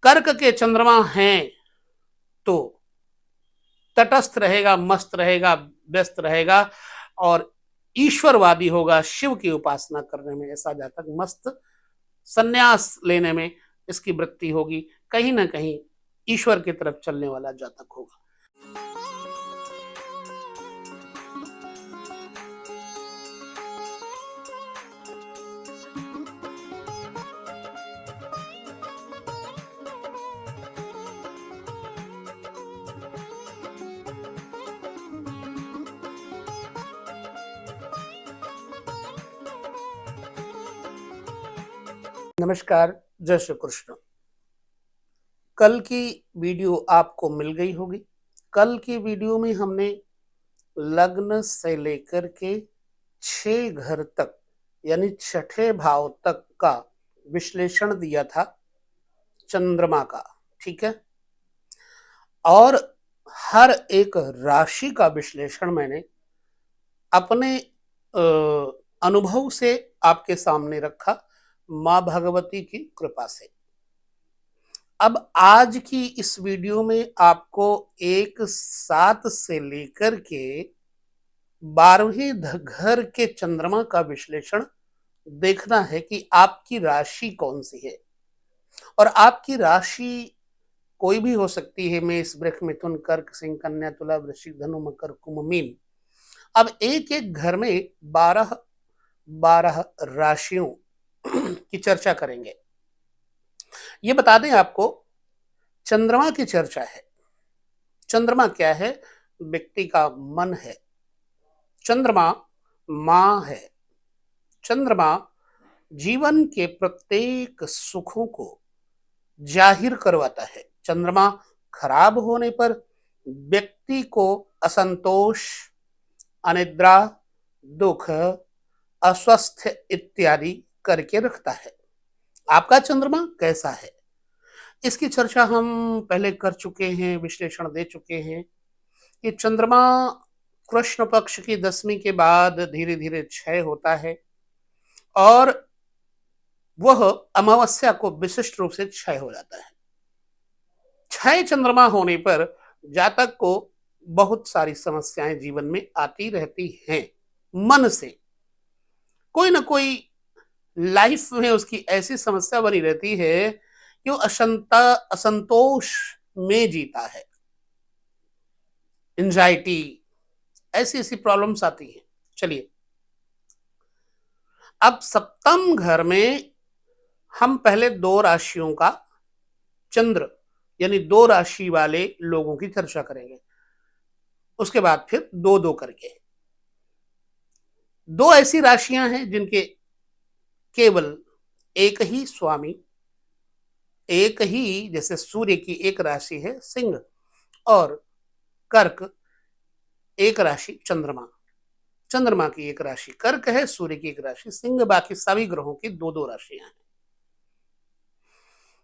कर्क के चंद्रमा हैं तो तटस्थ रहेगा, मस्त रहेगा, व्यस्त रहेगा और ईश्वरवादी होगा, शिव की उपासना करने में ऐसा जातक मस्त, संन्यास लेने में इसकी वृत्ति होगी, कहीं ना कहीं ईश्वर की तरफ चलने वाला जातक होगा। नमस्कार, जय श्री कृष्ण। कल की वीडियो आपको मिल गई होगी। कल की वीडियो में हमने लग्न से लेकर के 6 घर तक यानी छठे भाव तक का विश्लेषण दिया था चंद्रमा का, ठीक है। और हर एक राशि का विश्लेषण मैंने अपने अनुभव से आपके सामने रखा, माँ भगवती की कृपा से। अब आज की इस वीडियो में आपको 1-7 से लेकर के 12वें घर के चंद्रमा का विश्लेषण देखना है कि आपकी राशि कौन सी है। और आपकी राशि कोई भी हो सकती है, मेष, वृष, मिथुन, कर्क, सिंह, कन्या, तुला, वृश्चिक, धनु, मकर, कुंभ, मीन। अब एक एक घर में 12 राशियों की चर्चा करेंगे। ये बता दें आपको, चंद्रमा की चर्चा है। चंद्रमा क्या है? व्यक्ति का मन है। चंद्रमा मां है। चंद्रमा जीवन के प्रत्येक सुखों को जाहिर करवाता है। चंद्रमा खराब होने पर व्यक्ति को असंतोष, अनिद्रा, दुख, अस्वस्थ इत्यादि करके रखता है। आपका चंद्रमा कैसा है, इसकी चर्चा हम पहले कर चुके हैं, विश्लेषण दे चुके हैं कि चंद्रमा कृष्ण पक्ष की 10वीं के बाद धीरे धीरे क्षय होता है और वह अमावस्या को विशिष्ट रूप से क्षय हो जाता है। क्षय चंद्रमा होने पर जातक को बहुत सारी समस्याएं जीवन में आती रहती हैं। मन से कोई ना कोई लाइफ में उसकी ऐसी समस्या बनी रहती है कि वो असंतोष में जीता है। एंजाइटी, ऐसी ऐसी प्रॉब्लम्स आती हैं। चलिए, अब सप्तम घर में हम पहले 2 राशियों का चंद्र यानी 2 राशि वाले लोगों की चर्चा करेंगे, उसके बाद फिर 2-2 करके। 2 ऐसी राशियां हैं जिनके केवल एक ही स्वामी, एक ही, जैसे सूर्य की एक राशि है सिंह और कर्क, एक राशि चंद्रमा। चंद्रमा की एक राशि कर्क है, सूर्य की एक राशि सिंह, बाकी सभी ग्रहों की 2-2 राशियां हैं।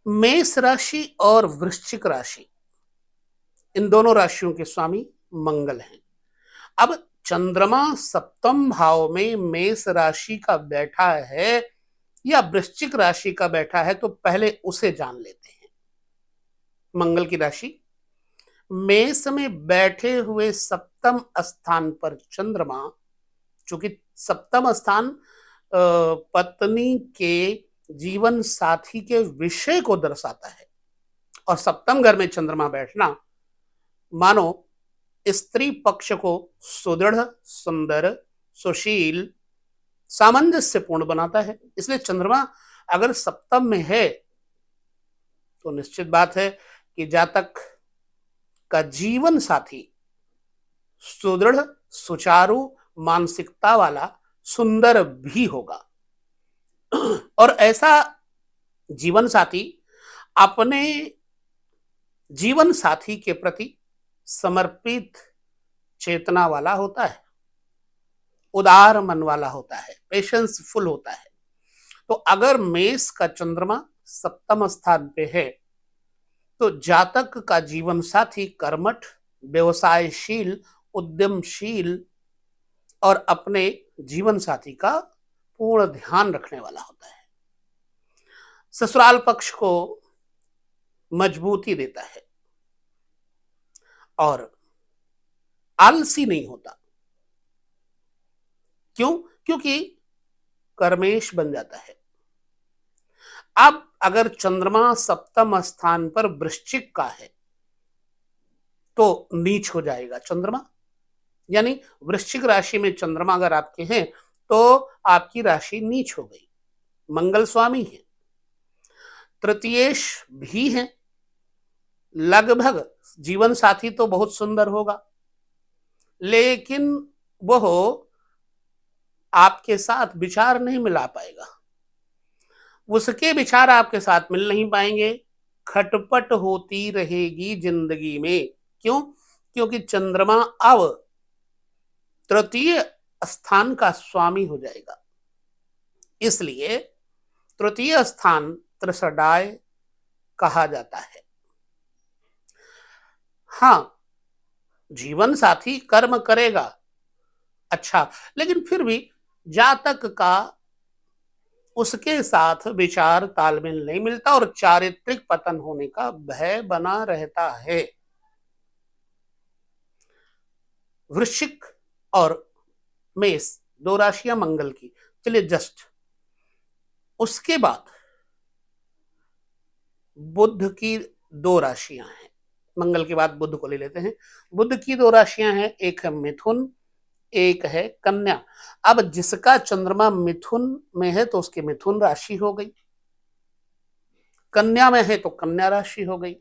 मेष राशि और वृश्चिक राशि, इन दोनों राशियों के स्वामी मंगल हैं। अब चंद्रमा सप्तम भाव में मेष राशि का बैठा है या वृश्चिक राशि का बैठा है, तो पहले उसे जान लेते हैं। मंगल की राशि मेष में बैठे हुए सप्तम स्थान पर चंद्रमा, चूंकि सप्तम स्थान पत्नी के जीवन साथी के विषय को दर्शाता है और सप्तम घर में चंद्रमा बैठना मानो स्त्री पक्ष को सुदृढ़, सुंदर, सुशील, सामंजस्यपूर्ण बनाता है। इसलिए चंद्रमा अगर सप्तम में है तो निश्चित बात है कि जातक का जीवन साथी सुदृढ़, सुचारू, मानसिकता वाला, सुंदर भी होगा। और ऐसा जीवन साथी अपने जीवन साथी के प्रति समर्पित चेतना वाला होता है, उदार मन वाला होता है, पेशेंसफुल होता है। तो अगर मेष का चंद्रमा सप्तम स्थान पे है तो जातक का जीवन साथी कर्मठ, व्यवसायशील, उद्यमशील और अपने जीवन साथी का पूर्ण ध्यान रखने वाला होता है। ससुराल पक्ष को मजबूती देता है और आलसी नहीं होता। क्यों? क्योंकि कर्मेश बन जाता है। अब अगर चंद्रमा सप्तम स्थान पर वृश्चिक का है तो नीच हो जाएगा चंद्रमा, यानी वृश्चिक राशि में चंद्रमा अगर आपके हैं तो आपकी राशि नीच हो गई। मंगल स्वामी है, तृतीयेश भी है, लगभग जीवन साथी तो बहुत सुंदर होगा, लेकिन वह आपके साथ विचार नहीं मिला पाएगा, उसके विचार आपके साथ मिल नहीं पाएंगे, खटपट होती रहेगी जिंदगी में। क्यों? क्योंकि चंद्रमा अब तृतीय स्थान का स्वामी हो जाएगा, इसलिए तृतीय स्थान त्रिसडाय कहा जाता है। हाँ, जीवन साथी कर्म करेगा अच्छा, लेकिन फिर भी जातक का उसके साथ विचार तालमेल नहीं मिलता और चारित्रिक पतन होने का भय बना रहता है। वृश्चिक और मेष दो राशियां मंगल की, चलिए जस्ट उसके बाद बुध की दो राशियां हैं, मंगल के बाद बुध को ले लेते हैं। बुध की दो राशियां हैं, एक है मिथुन, एक है कन्या। अब जिसका चंद्रमा मिथुन में है तो उसकी मिथुन राशि हो गई, कन्या में है तो कन्या राशि हो गई।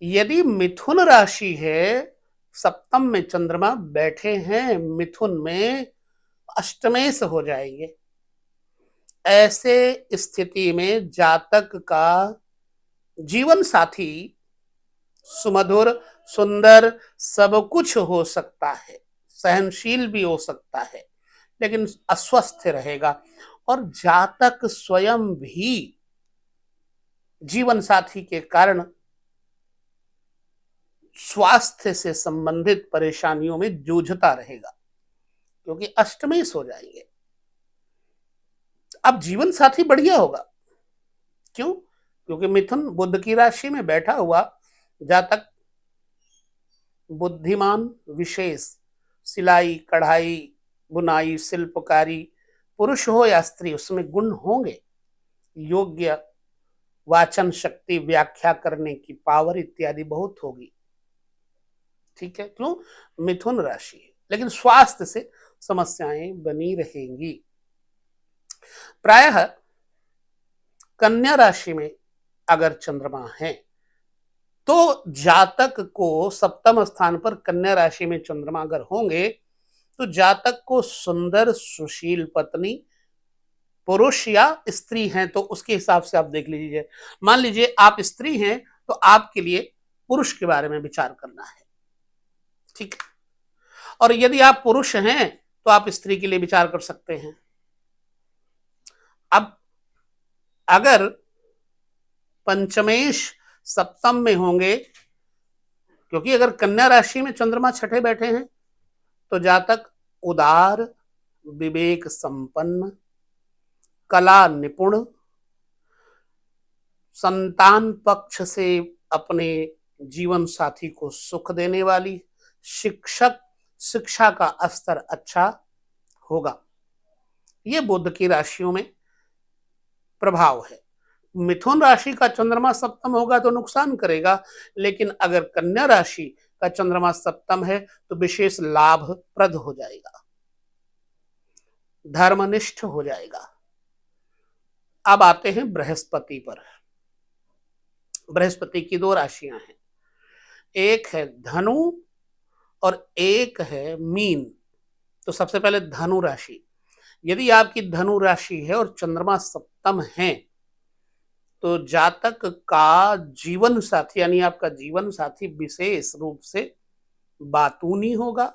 यदि मिथुन राशि है, सप्तम में चंद्रमा बैठे हैं मिथुन में, अष्टमेश हो जाएंगे। ऐसे स्थिति में जातक का जीवन साथी सुमधुर सुंदर सब कुछ हो सकता है, सहनशील भी हो सकता है, लेकिन अस्वस्थ रहेगा और जातक स्वयं भी जीवन साथी के कारण स्वास्थ्य से संबंधित परेशानियों में जूझता रहेगा, क्योंकि अष्टमेश हो जाएंगे। अब जीवन साथी बढ़िया होगा, क्यों? क्योंकि मिथुन बुध की राशि में बैठा हुआ जातक बुद्धिमान, विशेष, सिलाई कढ़ाई बुनाई शिल्पकारी, पुरुष हो या स्त्री, उसमें गुण होंगे, योग्य, वाचन शक्ति, व्याख्या करने की पावर इत्यादि बहुत होगी। ठीक है, क्यों? मिथुन राशि है, लेकिन स्वास्थ्य से समस्याएं बनी रहेंगी। प्रायः कन्या राशि में अगर चंद्रमा है तो जातक को सप्तम स्थान पर कन्या राशि में चंद्रमा अगर होंगे तो जातक को सुंदर सुशील पत्नी, पुरुष या स्त्री हैं तो उसके हिसाब से आप देख लीजिए। मान लीजिए आप स्त्री हैं तो आपके लिए पुरुष के बारे में विचार करना है, ठीक है? और यदि आप पुरुष हैं तो आप स्त्री के लिए विचार कर सकते हैं। अब अगर पंचमेश सप्तम में होंगे, क्योंकि अगर कन्या राशि में चंद्रमा छठे बैठे हैं तो जातक उदार, विवेक संपन्न, कला निपुण, संतान पक्ष से अपने जीवन साथी को सुख देने वाली, शिक्षक, शिक्षा का स्तर अच्छा होगा। ये बुध की राशियों में प्रभाव है। मिथुन राशि का चंद्रमा सप्तम होगा तो नुकसान करेगा, लेकिन अगर कन्या राशि का चंद्रमा सप्तम है तो विशेष लाभप्रद हो जाएगा, धर्मनिष्ठ हो जाएगा। अब आते हैं बृहस्पति पर। बृहस्पति की दो राशियां हैं, एक है धनु और एक है मीन। तो सबसे पहले धनु राशि, यदि आपकी धनु राशि है और चंद्रमा सप्तम है तो जातक का जीवन साथी यानी आपका जीवन साथी विशेष रूप से बातूनी होगा,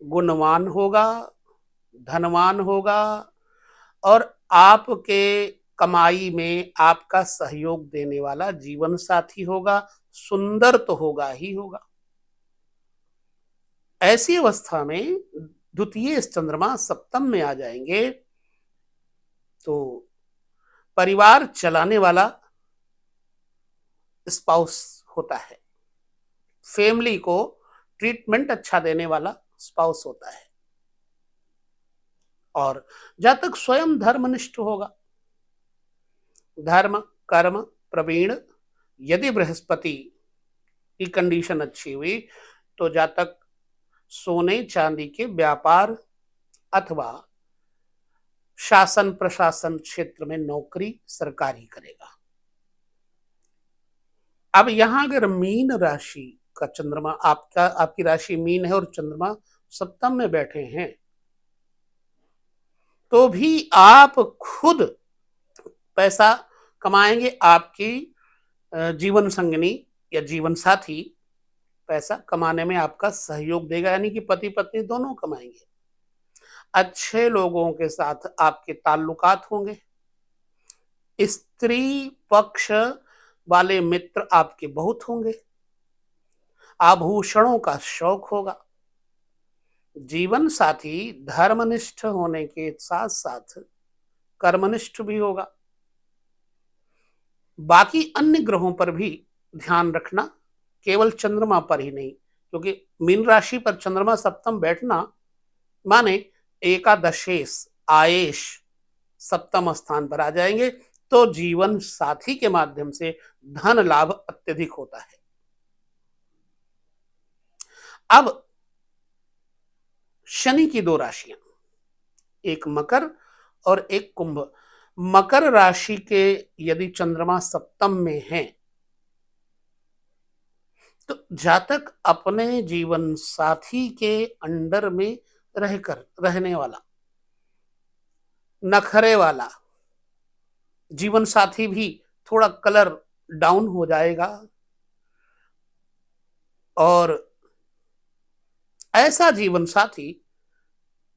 गुणवान होगा, धनवान होगा और आपके कमाई में आपका सहयोग देने वाला जीवन साथी होगा, सुंदर तो होगा ही होगा। ऐसी अवस्था में द्वितीय चंद्रमा सप्तम में आ जाएंगे तो परिवार चलाने वाला स्पाउस होता है, फैमिली को ट्रीटमेंट अच्छा देने वाला स्पाउस होता है। और जातक स्वयं धर्मनिष्ठ होगा, धर्म कर्म प्रवीण, यदि बृहस्पति की कंडीशन अच्छी हुई तो जातक सोने चांदी के व्यापार अथवा शासन प्रशासन क्षेत्र में नौकरी सरकारी करेगा। अब यहां अगर मीन राशि का चंद्रमा आपकी राशि मीन है और चंद्रमा सप्तम में बैठे हैं, तो भी आप खुद पैसा कमाएंगे, आपकी जीवन संगनी या जीवन साथी पैसा कमाने में आपका सहयोग देगा, यानी कि पति पत्नी दोनों कमाएंगे। अच्छे लोगों के साथ आपके ताल्लुकात होंगे, स्त्री पक्ष वाले मित्र आपके बहुत होंगे, आभूषणों का शौक होगा, जीवन साथी धर्मनिष्ठ होने के साथ साथ कर्मनिष्ठ भी होगा। बाकी अन्य ग्रहों पर भी ध्यान रखना, केवल चंद्रमा पर ही नहीं, क्योंकि मीन राशि पर चंद्रमा सप्तम बैठना माने एकादशेश आयेश सप्तम स्थान पर आ जाएंगे, तो जीवन साथी के माध्यम से धन लाभ अत्यधिक होता है। अब शनि की दो राशियां, एक मकर और एक कुंभ। मकर राशि के यदि चंद्रमा सप्तम में है तो जातक अपने जीवन साथी के अंडर में रहने वाला, नखरे वाला जीवन साथी भी थोड़ा कलर डाउन हो जाएगा, और ऐसा जीवन साथी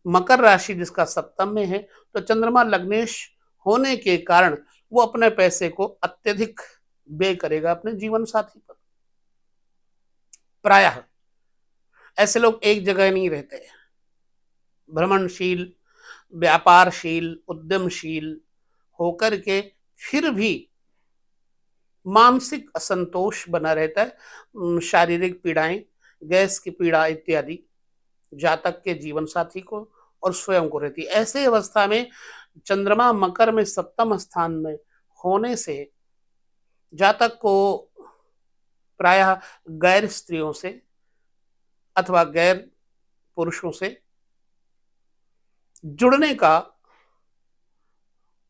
मकर राशि जिसका सप्तम में है, तो चंद्रमा लग्नेश होने के कारण वो अपने पैसे को अत्यधिक व्यय करेगा अपने जीवन साथी पर। प्रायः ऐसे लोग एक जगह नहीं रहते, भ्रमणशील व्यापारशील उद्यमशील होकर के फिर भी मानसिक असंतोष बना रहता है, शारीरिक पीड़ाएं, गैस की पीड़ा इत्यादि जातक के जीवन साथी को और स्वयं को रहती है। ऐसे अवस्था में चंद्रमा मकर में सप्तम स्थान में होने से जातक को प्रायः गैर स्त्रियों से अथवा गैर पुरुषों से जुड़ने का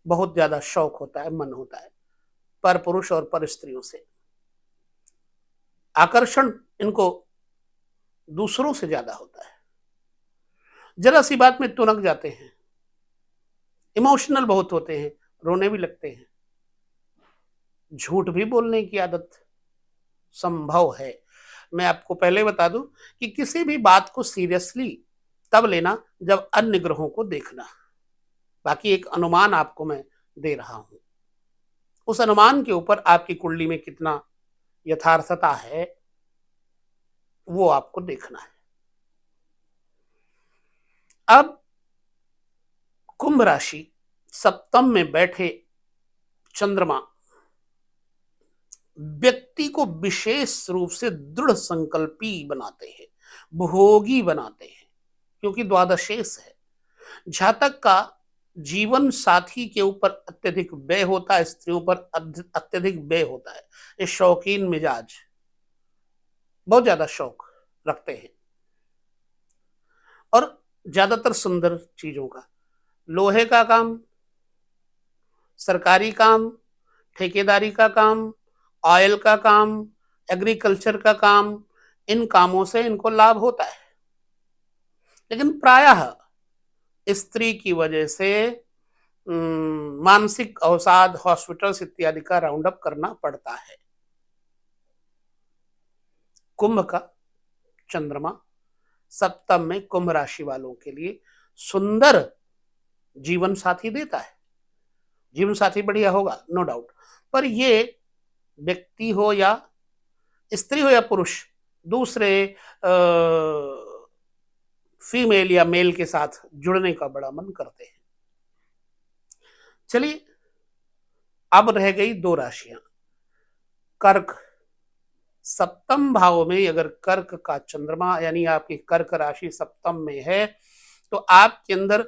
बहुत ज्यादा शौक होता है, मन होता है। पर पुरुष और पर स्त्रियों से आकर्षण इनको दूसरों से ज्यादा होता है, जरा सी बात में तुनक जाते हैं, इमोशनल बहुत होते हैं, रोने भी लगते हैं, झूठ भी बोलने की आदत संभव है। मैं आपको पहले बता दूं कि किसी भी बात को सीरियसली तब लेना जब अन्य ग्रहों को देखना। बाकी एक अनुमान आपको मैं दे रहा हूं, उस अनुमान के ऊपर आपकी कुंडली में कितना यथार्थता है वो आपको देखना है। अब कुंभ राशि सप्तम में बैठे चंद्रमा व्यक्ति को विशेष रूप से दृढ़ संकल्पी बनाते हैं, भोगी बनाते हैं, क्योंकि द्वादशेश है। जातक का जीवन साथी के ऊपर अत्यधिक व्यय होता है, स्त्रियों पर अत्यधिक व्यय होता है। ये शौकीन मिजाज, बहुत ज्यादा शौक रखते हैं, और ज्यादातर सुंदर चीजों का, लोहे का काम, सरकारी काम, ठेकेदारी का काम, ऑयल का काम, एग्रीकल्चर का काम, इन कामों से इनको लाभ होता है। लेकिन प्रायः स्त्री की वजह से मानसिक अवसाद, हॉस्पिटल्स इत्यादि का राउंड अप करना पड़ता है। कुंभ का चंद्रमा सप्तम में कुंभ राशि वालों के लिए सुंदर जीवन साथी देता है। जीवन साथी बढ़िया होगा, नो डाउट, पर ये व्यक्ति हो या स्त्री हो या पुरुष, दूसरे फीमेल या मेल के साथ जुड़ने का बड़ा मन करते हैं। चलिए, अब रह गई दो राशियां, कर्क सप्तम भाव में अगर कर्क का चंद्रमा यानी आपकी कर्क राशि सप्तम में है तो आपके अंदर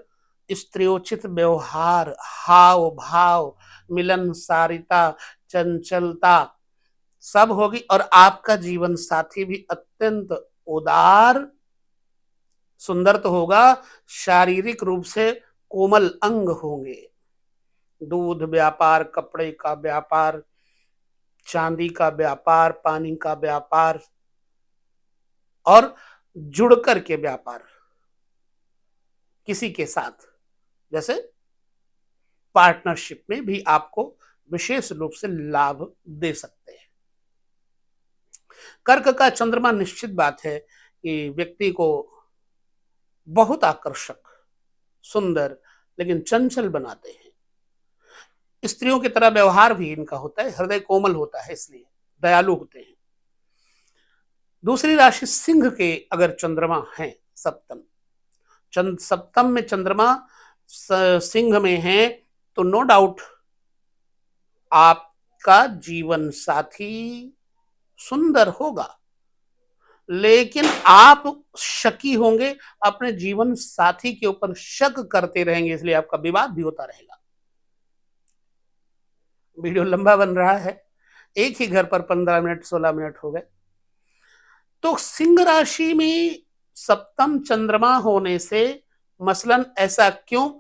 स्त्रियोचित व्यवहार, हाव भाव, मिलनसारिता, चंचलता सब होगी और आपका जीवन साथी भी अत्यंत उदार, सुंदर तो होगा, शारीरिक रूप से कोमल अंग होंगे। दूध व्यापार, कपड़े का व्यापार, चांदी का व्यापार, पानी का व्यापार और जुड़कर के व्यापार किसी के साथ, जैसे पार्टनरशिप में भी आपको विशेष रूप से लाभ दे सकते हैं। कर्क का चंद्रमा निश्चित बात है कि व्यक्ति को बहुत आकर्षक, सुंदर लेकिन चंचल बनाते हैं। स्त्रियों की तरह व्यवहार भी इनका होता है, हृदय कोमल होता है, इसलिए दयालु होते हैं। दूसरी राशि सिंह के अगर चंद्रमा है सप्तम, सप्तम में चंद्रमा सिंह में है तो नो डाउट आपका जीवन साथी सुंदर होगा, लेकिन आप शकी होंगे, अपने जीवन साथी के ऊपर शक करते रहेंगे, इसलिए आपका विवाद भी होता रहेगा। वीडियो लंबा बन रहा है, एक ही घर पर 15 मिनट 16 मिनट हो गए। तो सिंह राशि में सप्तम चंद्रमा होने से मसलन ऐसा क्यों,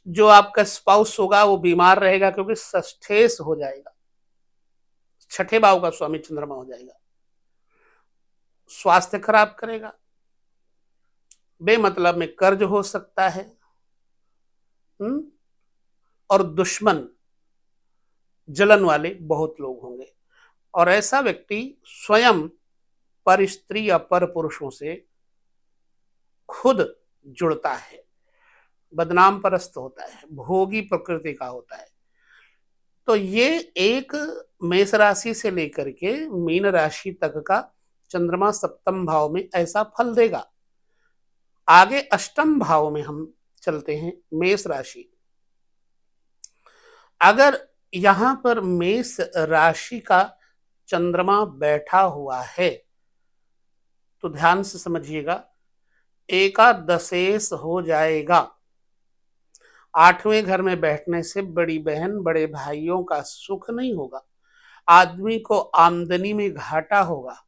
जो आपका स्पाउस होगा वो बीमार रहेगा क्योंकि सष्ठेस हो जाएगा, छठे भाव का स्वामी चंद्रमा हो जाएगा, स्वास्थ्य खराब करेगा, बेमतलब में कर्ज हो सकता है, और दुश्मन जलन वाले बहुत लोग होंगे और ऐसा व्यक्ति स्वयं पर स्त्री या पर पुरुषों से खुद जुड़ता है, बदनाम परस्त होता है, भोगी प्रकृति का होता है। तो ये एक मेष राशि से लेकर के मीन राशि तक का चंद्रमा सप्तम भाव में ऐसा फल देगा। आगे अष्टम भाव में हम चलते हैं, मेष राशि। अगर यहां पर मेष राशि का चंद्रमा बैठा हुआ है तो ध्यान से समझिएगा, एकादशेश हो जाएगा। 8वें घर में बैठने से बड़ी बहन बड़े भाइयों का सुख नहीं होगा, आदमी को आमदनी में घाटा होगा,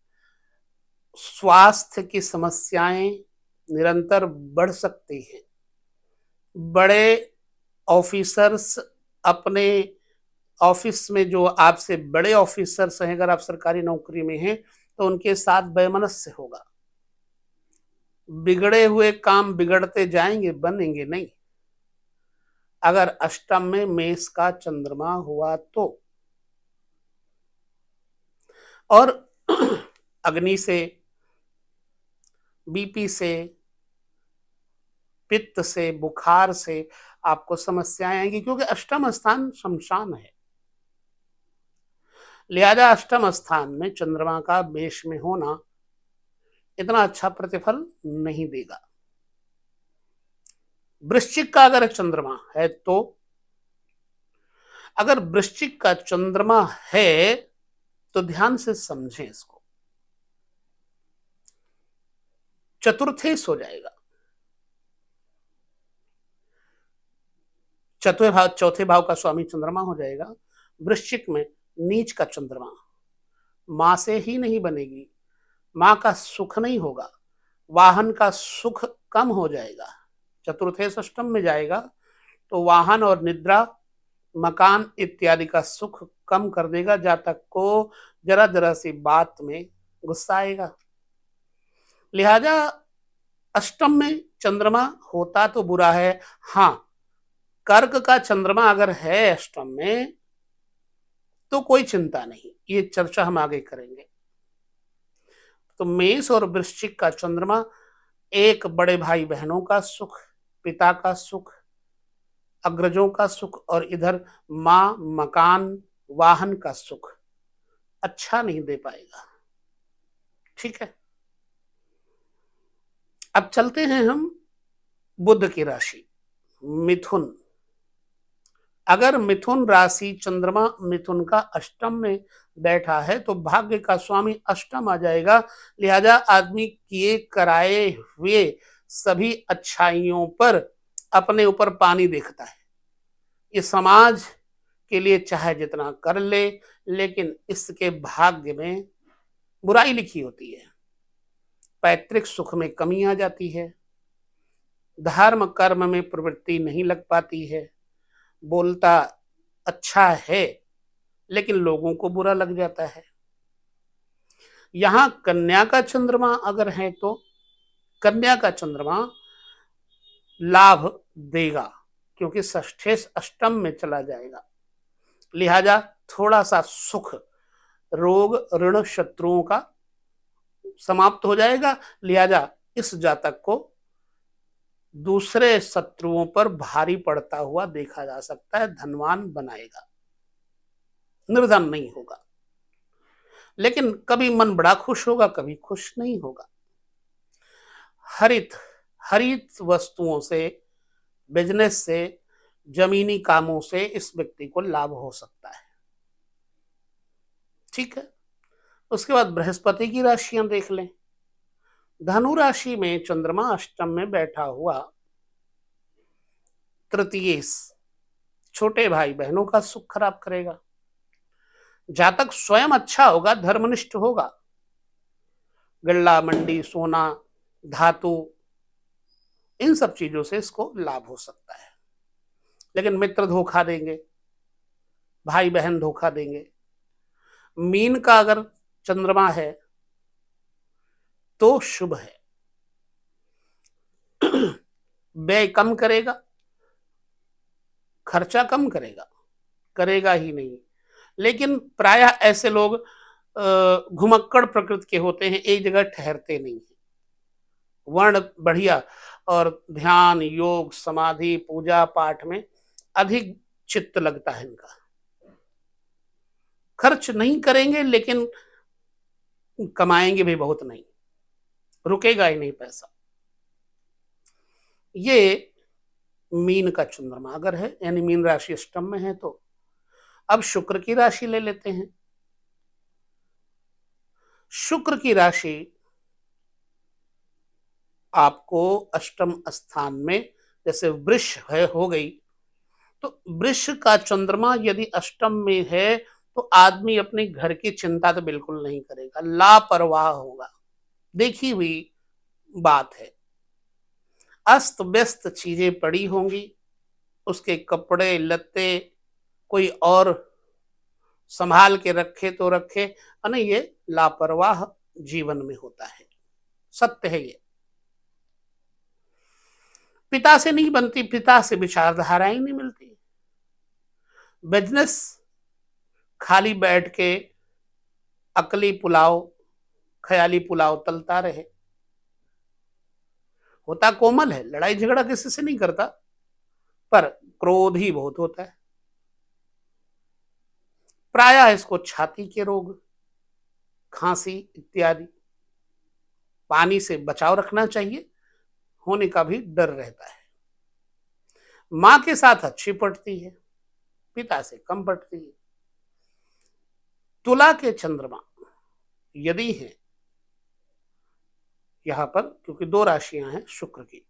स्वास्थ्य की समस्याएं निरंतर बढ़ सकती हैं, बड़े ऑफिसर्स अपने ऑफिस में जो आपसे बड़े ऑफिसर्स हैं, अगर आप सरकारी नौकरी में हैं तो उनके साथ वैमनस्य होगा, बिगड़े हुए काम बिगड़ते जाएंगे, बनेंगे नहीं। अगर अष्टम में मेष का चंद्रमा हुआ तो, और अग्नि से, बीपी से, पित्त से, बुखार से आपको समस्याएं आएंगी क्योंकि अष्टम स्थान शमशान है। लिहाजा अष्टम स्थान में चंद्रमा का मेष में होना इतना अच्छा प्रतिफल नहीं देगा। वृश्चिक का अगर चंद्रमा है तो, अगर वृश्चिक का चंद्रमा है तो ध्यान से समझें इसको, चतुर्थेश हो जाएगा। चौथे भाव का स्वामी चंद्रमा हो जाएगा। वृश्चिक में नीच का चंद्रमा, मां से ही नहीं बनेगी, मां का सुख नहीं होगा, वाहन का सुख कम हो जाएगा। चतुर्थेश अष्टम में जाएगा तो वाहन और निद्रा, मकान इत्यादि का सुख कम कर देगा। जातक को जरा जरा सी बात में गुस्सा आएगा। लिहाजा अष्टम में चंद्रमा होता तो बुरा है। हाँ, कर्क का चंद्रमा अगर है अष्टम में तो कोई चिंता नहीं, ये चर्चा हम आगे करेंगे। तो मेष और वृश्चिक का चंद्रमा एक बड़े भाई बहनों का सुख, पिता का सुख, अग्रजों का सुख, और इधर मां, मकान, वाहन का सुख अच्छा नहीं दे पाएगा। ठीक है, अब चलते हैं हम बुध की राशि मिथुन। अगर मिथुन राशि चंद्रमा मिथुन का अष्टम में बैठा है तो भाग्य का स्वामी अष्टम आ जाएगा। लिहाजा आदमी किए कराए हुए सभी अच्छाइयों पर अपने ऊपर पानी देखता है। ये समाज के लिए चाहे जितना कर ले, लेकिन इसके भाग्य में बुराई लिखी होती है। पैतृक सुख में कमी आ जाती है, धर्म कर्म में प्रवृत्ति नहीं लग पाती है, बोलता अच्छा है लेकिन लोगों को बुरा लग जाता है। यहां कन्या का चंद्रमा अगर है तो कन्या का चंद्रमा लाभ देगा, क्योंकि षष्ठेश अष्टम में चला जाएगा। लिहाजा थोड़ा सा सुख, रोग ऋण शत्रुओं का समाप्त हो जाएगा। लिहाजा इस जातक को दूसरे शत्रुओं पर भारी पड़ता हुआ देखा जा सकता है। धनवान बनाएगा, निर्धन नहीं होगा, लेकिन कभी मन बड़ा खुश होगा, कभी खुश नहीं होगा। हरित हरित वस्तुओं से, बिजनेस से, जमीनी कामों से इस व्यक्ति को लाभ हो सकता है। ठीक है, उसके बाद बृहस्पति की राशियां देख लें। धनु राशि में चंद्रमा अष्टम में बैठा हुआ तृतीय छोटे भाई बहनों का सुख खराब करेगा। जातक स्वयं अच्छा होगा, धर्मनिष्ठ होगा, गल्ला मंडी, सोना, धातु, इन सब चीजों से इसको लाभ हो सकता है। लेकिन मित्र धोखा देंगे, भाई बहन धोखा देंगे। मीन का अगर चंद्रमा है तो शुभ है, व्यय कम करेगा, खर्चा कम करेगा, करेगा ही नहीं। लेकिन प्रायः ऐसे लोग घुमक्कड़ प्रकृति के होते हैं, एक जगह ठहरते नहीं है। वर्ण बढ़िया और ध्यान, योग, समाधि, पूजा पाठ में अधिक चित्त लगता है इनका। खर्च नहीं करेंगे लेकिन कमाएंगे भी बहुत नहीं, रुकेगा ही नहीं पैसा। ये मीन का चंद्रमा अगर है, यानी मीन राशि अष्टम में है। तो अब शुक्र की राशि ले लेते हैं। शुक्र की राशि आपको अष्टम स्थान में, जैसे वृष है हो गई, तो वृष का चंद्रमा यदि अष्टम में है तो आदमी अपने घर की चिंता तो बिल्कुल नहीं करेगा, लापरवाह होगा। देखी हुई बात है, अस्त व्यस्त चीजें पड़ी होंगी, उसके कपड़े लत्ते कोई और संभाल के रखे तो रखे, नहीं, ये लापरवाह जीवन में होता है, सत्य है ये। पिता से नहीं बनती, पिता से विचारधाराएं नहीं मिलती। बिजनेस खाली बैठ के अकली पुलाव, ख्याली पुलाव तलता रहे। होता कोमल है, लड़ाई झगड़ा किसी से नहीं करता, पर क्रोध ही बहुत होता है। प्रायः इसको छाती के रोग, खांसी इत्यादि, पानी से बचाव रखना चाहिए, होने का भी डर रहता है। मां के साथ अच्छी पटती है, पिता से कम पटती है। तुला के चंद्रमा यदि है यहां पर, क्योंकि दो राशियां हैं शुक्र की,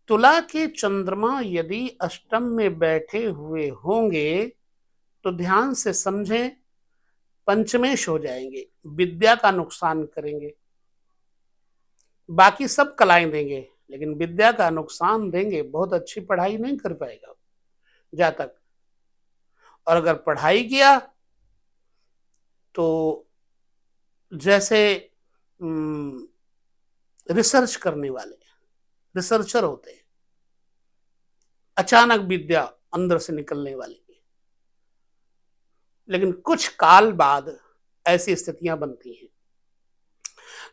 तुला के चंद्रमा यदि अष्टम में बैठे हुए होंगे तो ध्यान से समझें, पंचमेश हो जाएंगे, विद्या का नुकसान करेंगे। बाकी सब कलाएं देंगे लेकिन विद्या का नुकसान देंगे, बहुत अच्छी पढ़ाई नहीं कर पाएगा जातक। और अगर पढ़ाई किया तो जैसे रिसर्च करने वाले रिसर्चर होते हैं, अचानक विद्या अंदर से निकलने वाली, लेकिन कुछ काल बाद ऐसी स्थितियां बनती हैं।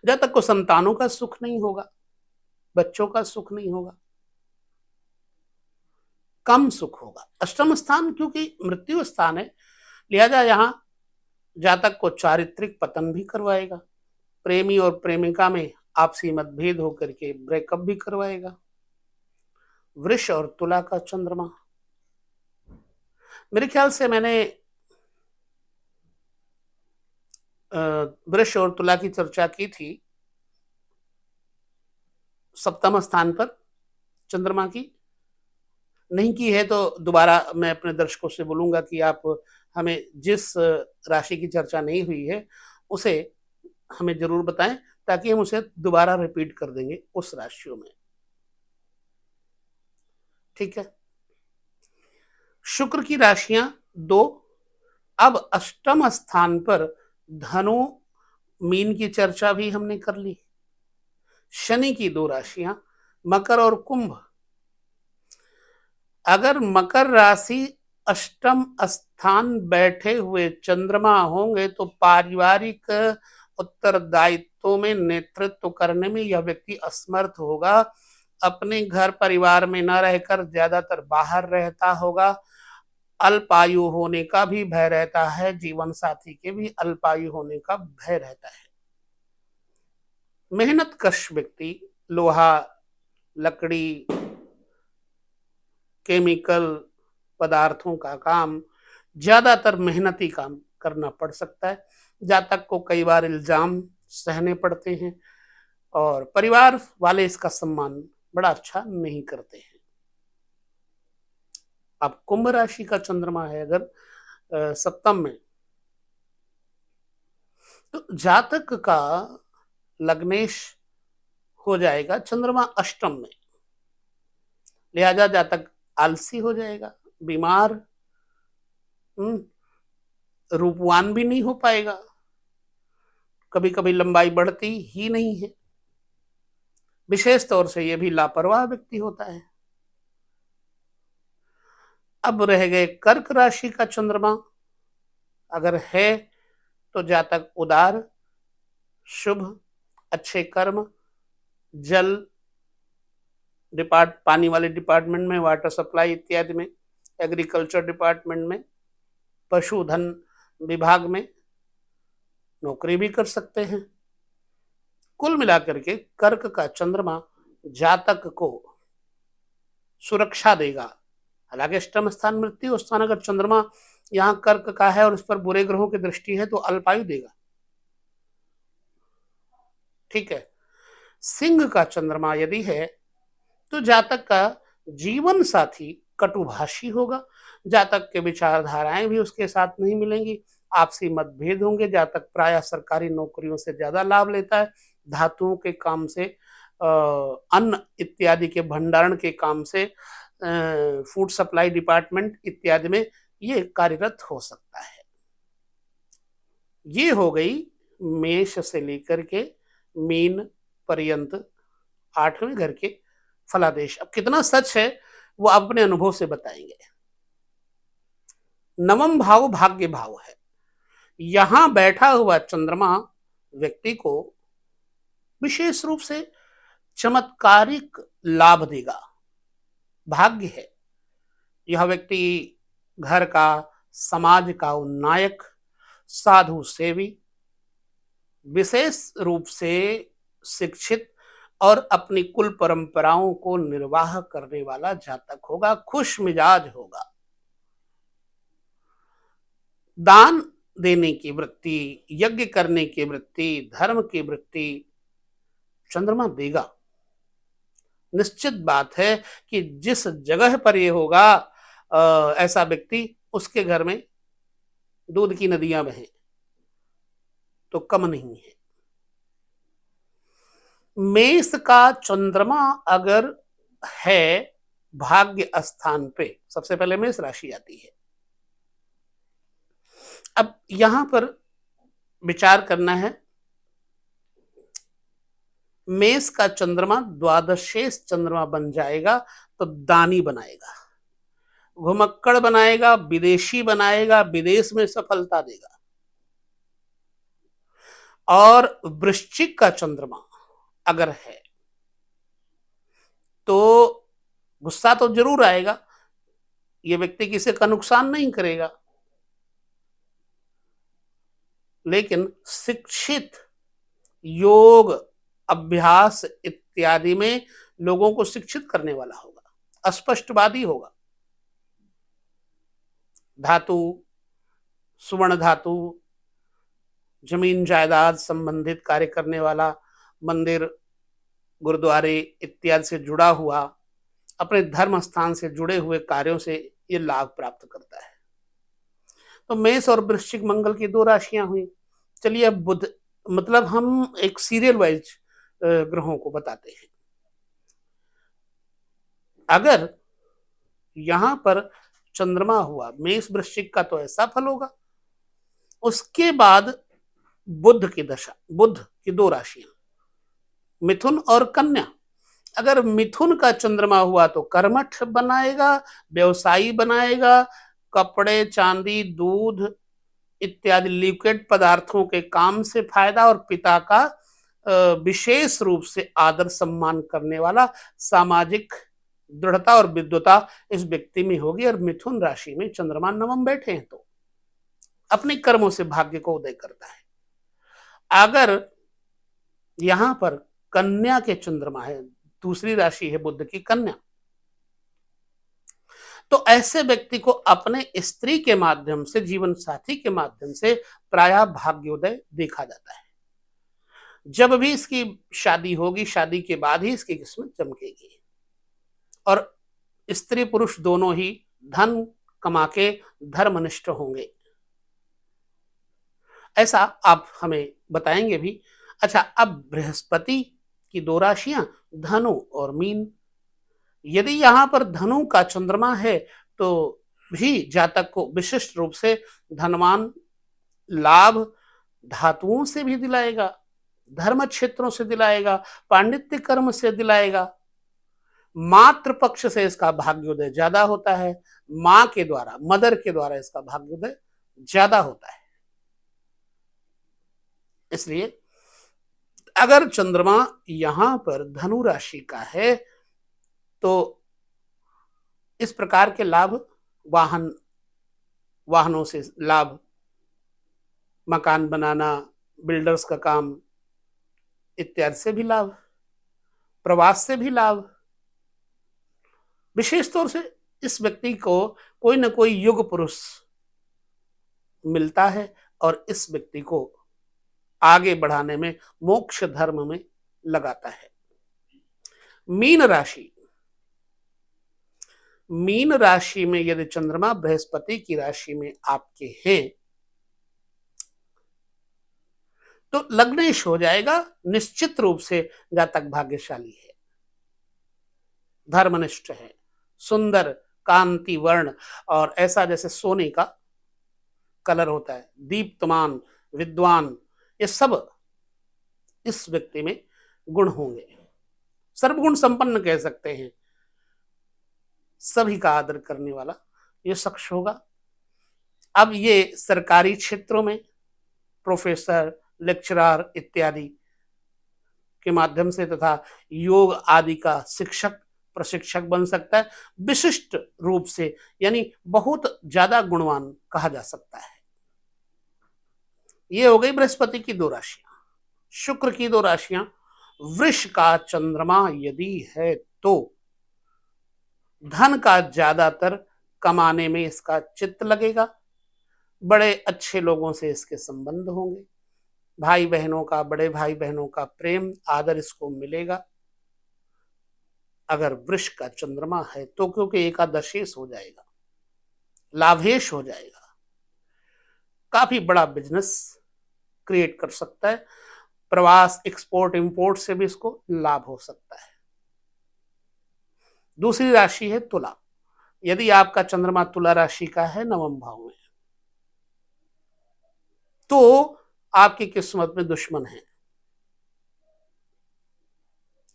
जब तक को संतानों का सुख नहीं होगा, बच्चों का सुख नहीं होगा, कम सुख होगा। अष्टम स्थान क्योंकि मृत्यु स्थान है, लिहाजा यहां जातक को चारित्रिक पतन भी करवाएगा, प्रेमी और प्रेमिका में आपसी मतभेद होकर के ब्रेकअप भी करवाएगा, वृष और तुला का चंद्रमा। मेरे ख्याल से मैंने वृष और तुला की चर्चा की थी सप्तम स्थान पर चंद्रमा की। नहीं की है तो दोबारा मैं अपने दर्शकों से बोलूंगा कि आप हमें जिस राशि की चर्चा नहीं हुई है उसे हमें जरूर बताएं, ताकि हम उसे दोबारा रिपीट कर देंगे उस राशियों में। ठीक है। शुक्र की राशियां दो। अब अष्टम स्थान पर धनु मीन की चर्चा भी हमने कर ली। शनि की दो राशियां मकर और कुंभ। अगर मकर राशि अष्टम स्थान बैठे हुए चंद्रमा होंगे तो पारिवारिक उत्तरदायित्वों में नेतृत्व करने में यह व्यक्ति असमर्थ होगा। अपने घर परिवार में न रहकर ज्यादातर बाहर रहता होगा। अल्पायु होने का भी भय रहता है, जीवन साथी के भी अल्पायु होने का भय रहता है। मेहनत कश व्यक्ति, लोहा, लकड़ी, केमिकल पदार्थों का काम, ज्यादातर मेहनती काम करना पड़ सकता है। जातक को कई बार इल्जाम सहने पड़ते हैं और परिवार वाले इसका सम्मान बड़ा अच्छा नहीं करते हैं। अब कुंभ राशि का चंद्रमा है अगर सप्तम में, तो जातक का लग्नेश हो जाएगा चंद्रमा अष्टम में। लिहाजा जातक आलसी हो जाएगा, बीमार, रूपवान भी नहीं हो पाएगा, कभी कभी लंबाई बढ़ती ही नहीं है। विशेष तौर से यह भी लापरवाह व्यक्ति होता है। अब रह गए कर्क राशि का चंद्रमा। अगर है तो जातक उदार, शुभ, अच्छे कर्म, जल पानी वाले डिपार्टमेंट में, वाटर सप्लाई इत्यादि में, एग्रीकल्चर डिपार्टमेंट में, पशुधन विभाग में नौकरी भी कर सकते हैं। कुल मिलाकर के कर्क का चंद्रमा जातक को सुरक्षा देगा। हालांकि अष्टम स्थान मृत्यु स्थान अगर चंद्रमा यहां कर्क का है और उस पर बुरे ग्रहों की दृष्टि है तो अल्पायु देगा। ठीक है। सिंह का चंद्रमा यदि है तो जातक का जीवन साथी कटुभाषी होगा। जातक के विचारधाराएं भी उसके साथ नहीं मिलेंगी, आपसी मतभेद होंगे। जातक प्रायः सरकारी नौकरियों से ज्यादा लाभ लेता है, धातुओं के काम से, अन्न इत्यादि के भंडारण के काम से, फूड सप्लाई डिपार्टमेंट इत्यादि में ये कार्यरत हो सकता है। ये हो गई मेष से लेकर के मीन पर्यंत 8वें घर के फलादेश। अब कितना सच है वो आप अपने अनुभव से बताएंगे। नवम भाव भाग्य भाव है। यहां बैठा हुआ चंद्रमा व्यक्ति को विशेष रूप से चमत्कारिक लाभ देगा। भाग्य है। यह व्यक्ति घर का, समाज का उन्नायक, साधु सेवी, विशेष रूप से शिक्षित और अपनी कुल परंपराओं को निर्वाह करने वाला जातक होगा। खुश मिजाज होगा। दान देने की वृत्ति, यज्ञ करने की वृत्ति, धर्म की वृत्ति चंद्रमा देगा। निश्चित बात है कि जिस जगह पर यह होगा ऐसा व्यक्ति, उसके घर में दूध की नदियां बहें तो कम नहीं है। मेष का चंद्रमा अगर है भाग्य स्थान पे, सबसे पहले मेष राशि आती है। अब यहां पर विचार करना है, मेष का चंद्रमा द्वादशेष चंद्रमा बन जाएगा तो दानी बनाएगा, घुमक्कड़ बनाएगा, विदेशी बनाएगा, विदेश में सफलता देगा। और वृश्चिक का चंद्रमा अगर है तो गुस्सा तो जरूर आएगा, यह व्यक्ति किसी का नुकसान नहीं करेगा, लेकिन शिक्षित, योग, अभ्यास इत्यादि में लोगों को शिक्षित करने वाला होगा। अस्पष्टवादी होगा। धातु, सुवर्ण धातु, जमीन जायदाद संबंधित कार्य करने वाला, मंदिर, गुरुद्वारे इत्यादि से जुड़ा हुआ, अपने धर्म स्थान से जुड़े हुए कार्यों से ये लाभ प्राप्त करता है। तो मेष और वृश्चिक मंगल की दो राशियां हुई। चलिए अब बुध, मतलब हम एक सीरियल वाइज ग्रहों को बताते हैं। अगर यहां पर चंद्रमा हुआ मेष वृश्चिक का तो ऐसा फल होगा। उसके बाद बुध की दशा, बुध की दो राशियां मिथुन और कन्या। अगर मिथुन का चंद्रमा हुआ तो कर्मठ बनाएगा, व्यवसायी बनाएगा, कपड़े, चांदी, दूध इत्यादि लिक्विड पदार्थों के काम से फायदा, और पिता का विशेष रूप से आदर सम्मान करने वाला, सामाजिक दृढ़ता और विद्वता इस व्यक्ति में होगी। और मिथुन राशि में चंद्रमा नवम बैठे हैं तो अपने कर्मों से भाग्य को उदय करता है। अगर यहां पर कन्या के चंद्रमा है, दूसरी राशि है बुध की कन्या, तो ऐसे व्यक्ति को अपने स्त्री के माध्यम से, जीवन साथी के माध्यम से प्रायः भाग्योदय देखा जाता है। जब भी इसकी शादी होगी, शादी के बाद ही इसकी किस्मत चमकेगी और स्त्री पुरुष दोनों ही धन कमा के धर्मनिष्ठ होंगे, ऐसा आप हमें बताएंगे भी। अच्छा, अब बृहस्पति की दो राशियां धनु और मीन। यदि यहां पर धनु का चंद्रमा है तो भी जातक को विशिष्ट रूप से धनवान, लाभ धातुओं से भी दिलाएगा, धर्म क्षेत्रों से दिलाएगा, पांडित्य कर्म से दिलाएगा। मातृ पक्ष से इसका भाग्योदय ज्यादा होता है, मां के द्वारा, मदर के द्वारा इसका भाग्योदय ज्यादा होता है। इसलिए अगर चंद्रमा यहां पर धनु राशि का है तो इस प्रकार के लाभ, वाहनों से लाभ, मकान बनाना, बिल्डर्स का काम इत्यादि से भी लाभ, प्रवास से भी लाभ। विशेष तौर से इस व्यक्ति को कोई ना कोई युग पुरुष मिलता है और इस व्यक्ति को आगे बढ़ाने में, मोक्ष धर्म में लगाता है। मीन राशि, मीन राशि में यदि चंद्रमा बृहस्पति की राशि में आपके हैं तो लग्नेश हो जाएगा। निश्चित रूप से जातक भाग्यशाली है, धर्मनिष्ठ है, सुंदर कांति वर्ण और ऐसा जैसे सोने का कलर होता है, दीप्तमान, विद्वान, ये सब इस व्यक्ति में गुण होंगे। सर्वगुण संपन्न कह सकते हैं, सभी का आदर करने वाला ये शख्स होगा। अब ये सरकारी क्षेत्रों में प्रोफेसर, लेक्चरर इत्यादि के माध्यम से तथा योग आदि का शिक्षक, प्रशिक्षक बन सकता है। विशिष्ट रूप से यानी बहुत ज्यादा गुणवान कहा जा सकता है। ये हो गई बृहस्पति की दो राशियां। शुक्र की दो राशियां, वृष का चंद्रमा यदि है तो धन का ज्यादातर कमाने में इसका चित्त लगेगा, बड़े अच्छे लोगों से इसके संबंध होंगे, भाई बहनों का, बड़े भाई बहनों का प्रेम आदर इसको मिलेगा। अगर वृष का चंद्रमा है तो क्योंकि एकादशेश हो जाएगा, लाभेश हो जाएगा, काफी बड़ा बिजनेस क्रिएट कर सकता है। प्रवास, एक्सपोर्ट इंपोर्ट से भी इसको लाभ हो सकता है। दूसरी राशि है तुला। यदि आपका चंद्रमा तुला राशि का है नवम भाव में तो आपकी किस्मत में दुश्मन है।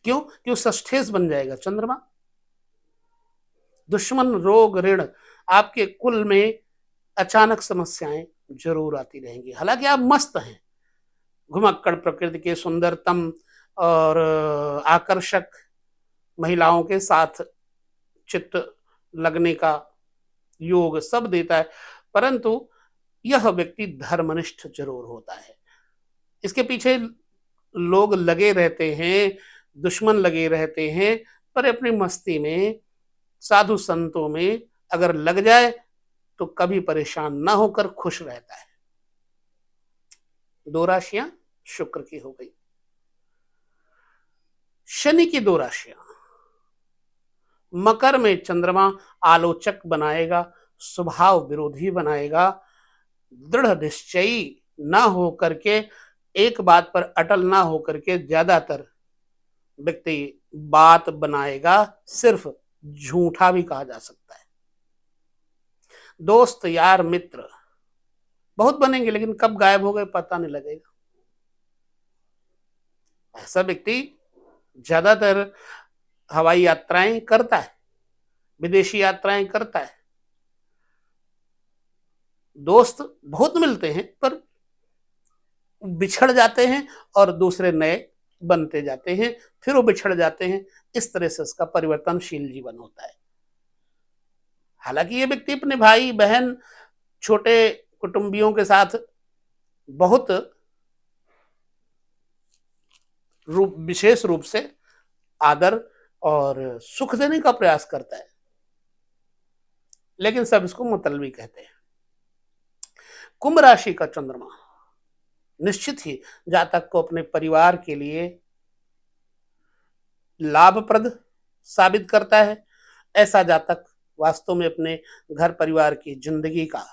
क्यों? क्यों? षष्ठेश बन जाएगा चंद्रमा। दुश्मन, रोग, ऋण, आपके कुल में अचानक समस्याएं जरूर आती रहेंगी। हालांकि आप मस्त हैं, घुमक्कड़ प्रकृति के, सुंदरतम और आकर्षक महिलाओं के साथ चित्त लगने का योग सब देता है, परंतु यह व्यक्ति धर्मनिष्ठ जरूर होता है। इसके पीछे लोग लगे रहते हैं, दुश्मन लगे रहते हैं, पर अपनी मस्ती में साधु संतों में अगर लग जाए तो कभी परेशान ना होकर खुश रहता है। 2 राशियां शुक्र की हो गई। शनि की 2 राशियां। मकर में चंद्रमा आलोचक बनाएगा, स्वभाव विरोधी बनाएगा, दृढ़ निश्चयी ना हो करके, एक बात पर अटल ना हो करके ज्यादातर व्यक्ति बात बनाएगा, सिर्फ झूठा भी कहा जा सकता है। दोस्त यार मित्र बहुत बनेंगे, लेकिन कब गायब हो गए पता नहीं लगेगा। ऐसा व्यक्ति ज्यादातर हवाई यात्राएं करता है, विदेशी यात्राएं करता है। दोस्त बहुत मिलते हैं पर बिछड़ जाते हैं और दूसरे नए बनते जाते हैं, फिर वो बिछड़ जाते हैं। इस तरह से उसका परिवर्तनशील जीवन होता है। हालांकि ये व्यक्ति अपने भाई बहन छोटे कुटुंबियों के साथ बहुत विशेष रूप से आदर और सुख देने का प्रयास करता है, लेकिन सब इसको मतलबी कहते हैं। कुंभ राशि का चंद्रमा निश्चित ही जातक को अपने परिवार के लिए लाभप्रद साबित करता है। ऐसा जातक वास्तव में अपने घर परिवार की जिंदगी का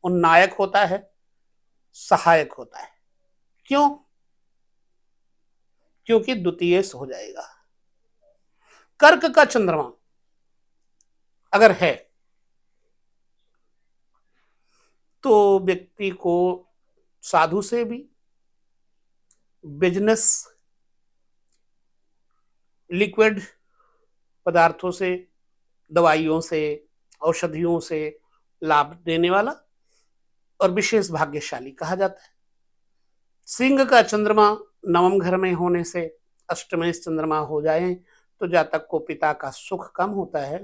उन्नायक होता है, सहायक होता है। क्यों? क्योंकि द्वितीयेश हो जाएगा। कर्क का चंद्रमा अगर है तो व्यक्ति को साधु से भी, बिजनेस, लिक्विड पदार्थों से, दवाइयों से, औषधियों से लाभ देने वाला और विशेष भाग्यशाली कहा जाता है। सिंह का चंद्रमा नवम घर में होने से अष्टमेश चंद्रमा हो जाए तो जातक को पिता का सुख कम होता है,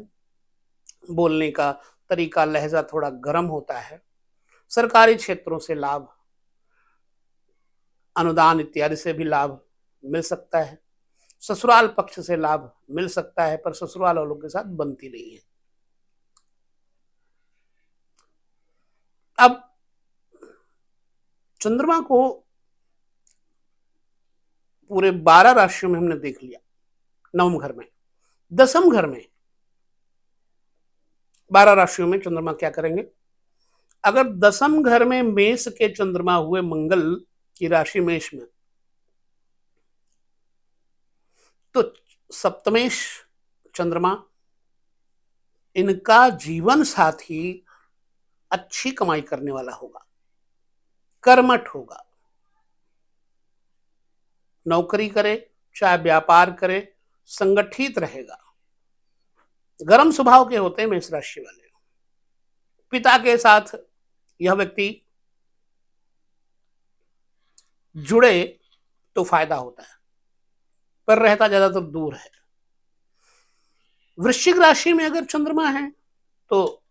बोलने का तरीका लहजा थोड़ा गर्म होता है, सरकारी क्षेत्रों से लाभ, अनुदान इत्यादि से भी लाभ मिल सकता है, ससुराल पक्ष से लाभ मिल सकता है, पर ससुराल वालों के साथ बनती नहीं है। अब चंद्रमा को पूरे 12 राशियों में हमने देख लिया। नवम घर में, 10वें घर में 12 राशियों में चंद्रमा क्या करेंगे? अगर 10वें घर में मेष के चंद्रमा हुए मंगल की राशि मेष में, तो सप्तमेश चंद्रमा इनका जीवन साथी अच्छी कमाई करने वाला होगा, कर्मठ होगा, नौकरी करे चाहे व्यापार करे, संगठित रहेगा। गर्म स्वभाव के होते हैं मेष राशि वाले। पिता के साथ यह व्यक्ति जुड़े तो फायदा होता है, पर रहता ज्यादातर दूर है। वृश्चिक राशि में अगर चंद्रमा है तो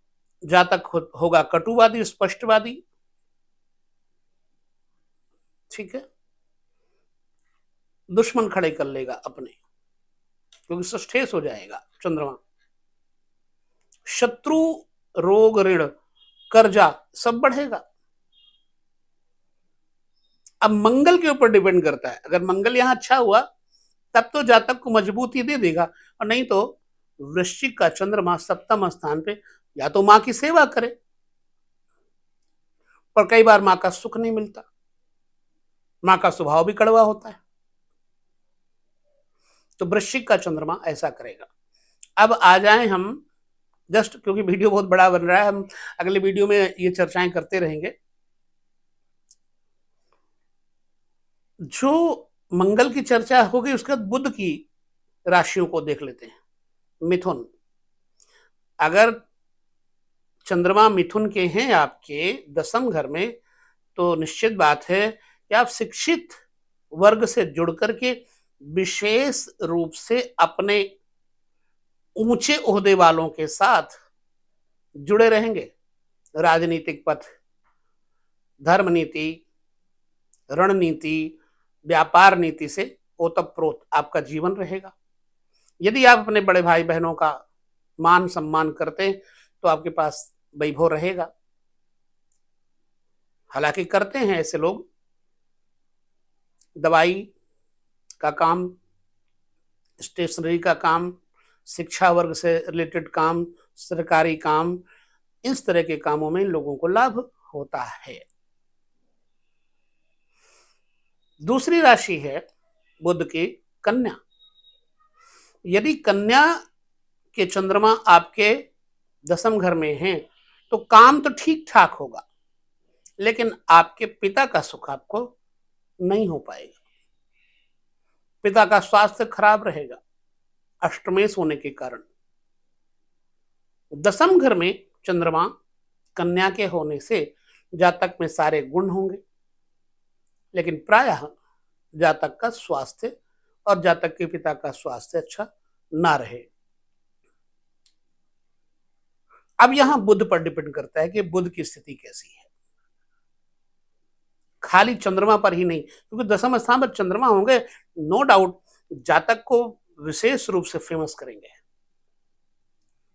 जातक होगा कटुवादी, स्पष्टवादी, ठीक है, दुश्मन खड़े कर लेगा अपने, क्योंकि सष्ठेस हो जाएगा चंद्रमा। शत्रु, रोग, ऋण, कर्जा सब बढ़ेगा। अब मंगल के ऊपर डिपेंड करता है। अगर मंगल यहां अच्छा हुआ तब तो जातक को मजबूती दे देगा, और नहीं तो वृश्चिक का चंद्रमा सप्तम स्थान पे या तो मां की सेवा करे, पर कई बार मां का सुख नहीं मिलता, मां का स्वभाव भी कड़वा होता है, तो वृश्चिक का चंद्रमा ऐसा करेगा। अब आ जाए हम जस्ट, क्योंकि वीडियो बहुत बड़ा बन रहा है, हम अगले वीडियो में ये चर्चाएं करते रहेंगे। जो मंगल की चर्चा होगी उसके बाद बुध की राशियों को देख लेते हैं। मिथुन, अगर चंद्रमा मिथुन के हैं आपके 10वें घर में, तो निश्चित बात है कि आप शिक्षित वर्ग से जुड़ करके विशेष रूप से अपने ऊंचे ओहदे वालों के साथ जुड़े रहेंगे। राजनीतिक पथ, धर्म नीति, रणनीति, व्यापार नीति से ओतप्रोत आपका जीवन रहेगा। यदि आप अपने बड़े भाई बहनों का मान सम्मान करते हैं तो आपके पास वैभव रहेगा। हालांकि करते हैं ऐसे लोग दवाई का काम, स्टेशनरी का काम, शिक्षा वर्ग से रिलेटेड काम, सरकारी काम, इस तरह के कामों में लोगों को लाभ होता है। दूसरी राशि है बुध की कन्या। यदि कन्या के चंद्रमा आपके दसम घर में हैं तो काम तो ठीक ठाक होगा, लेकिन आपके पिता का सुख आपको नहीं हो पाएगा। पिता का स्वास्थ्य खराब रहेगा अष्टमेश होने के कारण। दसम घर में चंद्रमा कन्या के होने से जातक में सारे गुण होंगे, लेकिन प्रायः जातक का स्वास्थ्य और जातक के पिता का स्वास्थ्य अच्छा ना रहे। अब यहां बुध पर डिपेंड करता है कि बुध की स्थिति कैसी है, खाली चंद्रमा पर ही नहीं, क्योंकि दसम स्थान पर चंद्रमा होंगे, नो डाउट जातक को विशेष रूप से फेमस करेंगे।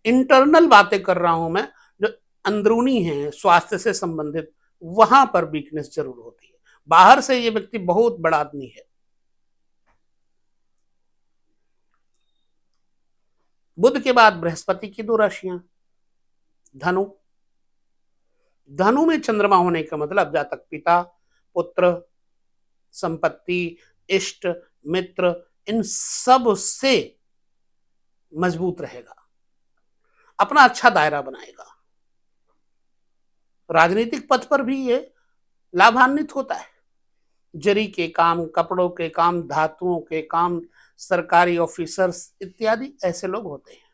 इंटरनल बातें कर रहा हूं मैं, जो अंदरूनी है स्वास्थ्य से संबंधित, वहां पर वीकनेस जरूर होती है। बाहर से ये व्यक्ति बहुत बड़ा आदमी है। बुध के बाद बृहस्पति की दो राशियां, धनु। धनु में चंद्रमा होने का मतलब जातक पिता, पुत्र, संपत्ति, इष्ट, मित्र, इन सब से मजबूत रहेगा, अपना अच्छा दायरा बनाएगा। राजनीतिक पथ पर भी ये लाभान्वित होता है। जरी के काम, कपड़ों के काम, धातुओं के काम, सरकारी ऑफिसर्स इत्यादि ऐसे लोग होते हैं।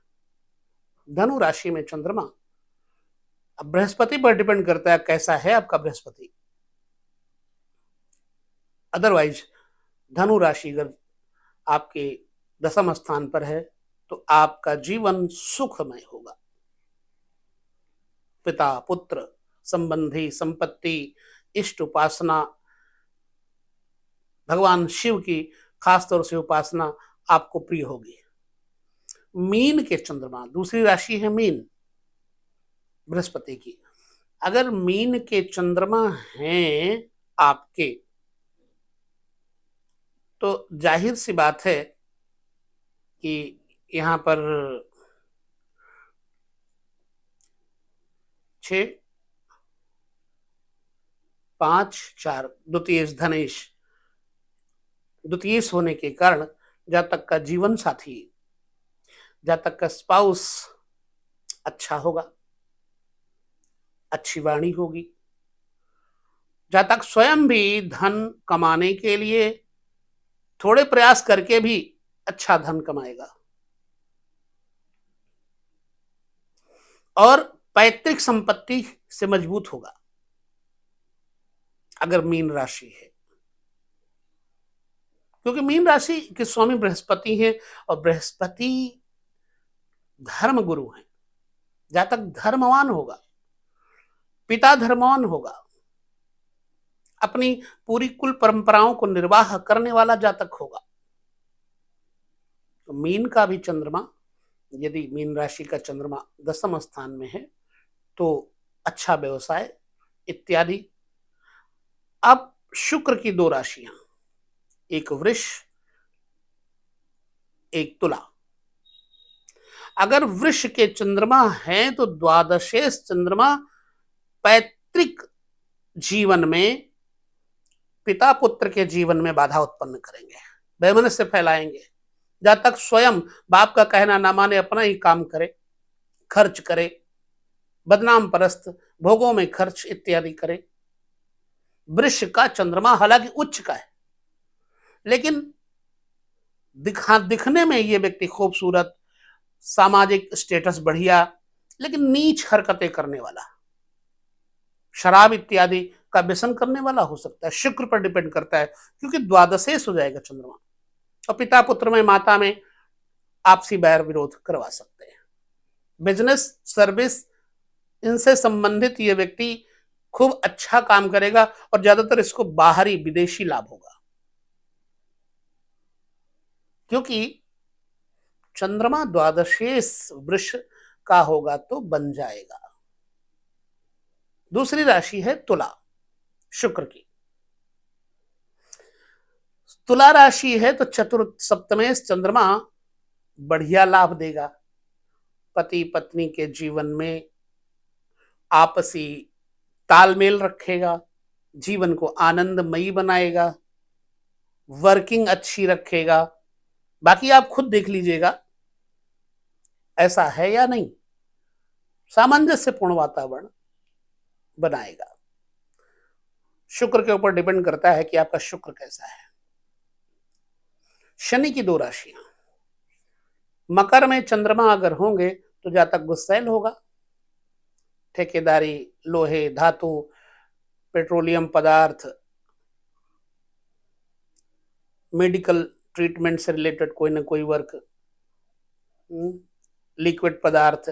धनु राशि में चंद्रमा। अब बृहस्पति पर डिपेंड करता है कैसा है आपका बृहस्पति। अदरवाइज धनु राशि अगर आपके दसम स्थान पर है तो आपका जीवन सुखमय होगा। पिता, पुत्र, संबंधी, संपत्ति, इष्ट उपासना, भगवान शिव की खासतौर से उपासना आपको प्रिय होगी। मीन के चंद्रमा, दूसरी राशि है मीन बृहस्पति की। अगर मीन के चंद्रमा हैं आपके तो जाहिर सी बात है कि यहां पर 6, 5, 4 द्वितीय धनेश, द्वितीय होने के कारण जातक का जीवन साथी, जातक का स्पाउस अच्छा होगा, अच्छी वाणी होगी। जातक स्वयं भी धन कमाने के लिए थोड़े प्रयास करके भी अच्छा धन कमाएगा और पैतृक संपत्ति से मजबूत होगा अगर मीन राशि है, क्योंकि मीन राशि के स्वामी बृहस्पति हैं और बृहस्पति धर्म गुरु हैं। जातक धर्मवान होगा, पिता धर्मवान होगा, अपनी पूरी कुल परंपराओं को निर्वाह करने वाला जातक होगा। तो मीन का भी चंद्रमा, यदि मीन राशि का चंद्रमा दसम स्थान में है तो अच्छा व्यवसाय इत्यादि। अब शुक्र की दो राशियां, एक वृष, एक तुला। अगर वृष के चंद्रमा है तो द्वादशेश चंद्रमा पैतृक जीवन में, पिता पुत्र के जीवन में बाधा उत्पन्न करेंगे, वैमनस्य फैलाएंगे। जब तक स्वयं बाप का कहना ना माने, अपना ही काम करे, खर्च करे, बदनाम परस्त, भोगों में खर्च इत्यादि करे। वृष का चंद्रमा हालांकि उच्च का है, लेकिन दिखने में ये व्यक्ति खूबसूरत, सामाजिक स्टेटस बढ़िया, लेकिन नीच हरकतें करने वाला, शराब इत्यादि का व्यसन करने वाला हो सकता है। शुक्र पर डिपेंड करता है, क्योंकि द्वादशेश हो जाएगा चंद्रमा, और पिता पुत्र में, माता में आपसी बैर विरोध करवा सकते हैं। बिजनेस, सर्विस, इनसे संबंधित ये व्यक्ति खूब अच्छा काम करेगा और ज्यादातर इसको बाहरी विदेशी लाभ होगा, क्योंकि चंद्रमा द्वादशेश वृष का होगा तो बन जाएगा। दूसरी राशि है तुला, शुक्र की। तुला राशि है तो चतुर्थ सप्तमेश चंद्रमा बढ़िया लाभ देगा। पति पत्नी के जीवन में आपसी तालमेल रखेगा, जीवन को आनंदमयी बनाएगा, वर्किंग अच्छी रखेगा। बाकी आप खुद देख लीजिएगा ऐसा है या नहीं, सामंजस्यपूर्ण वातावरण बनाएगा। शुक्र के ऊपर डिपेंड करता है कि आपका शुक्र कैसा है। शनि की दो राशियां, मकर में चंद्रमा अगर होंगे तो जातक गुस्सैल होगा। ठेकेदारी, लोहे, धातु, पेट्रोलियम पदार्थ, मेडिकल ट्रीटमेंट से रिलेटेड कोई ना कोई वर्क, लिक्विड पदार्थ,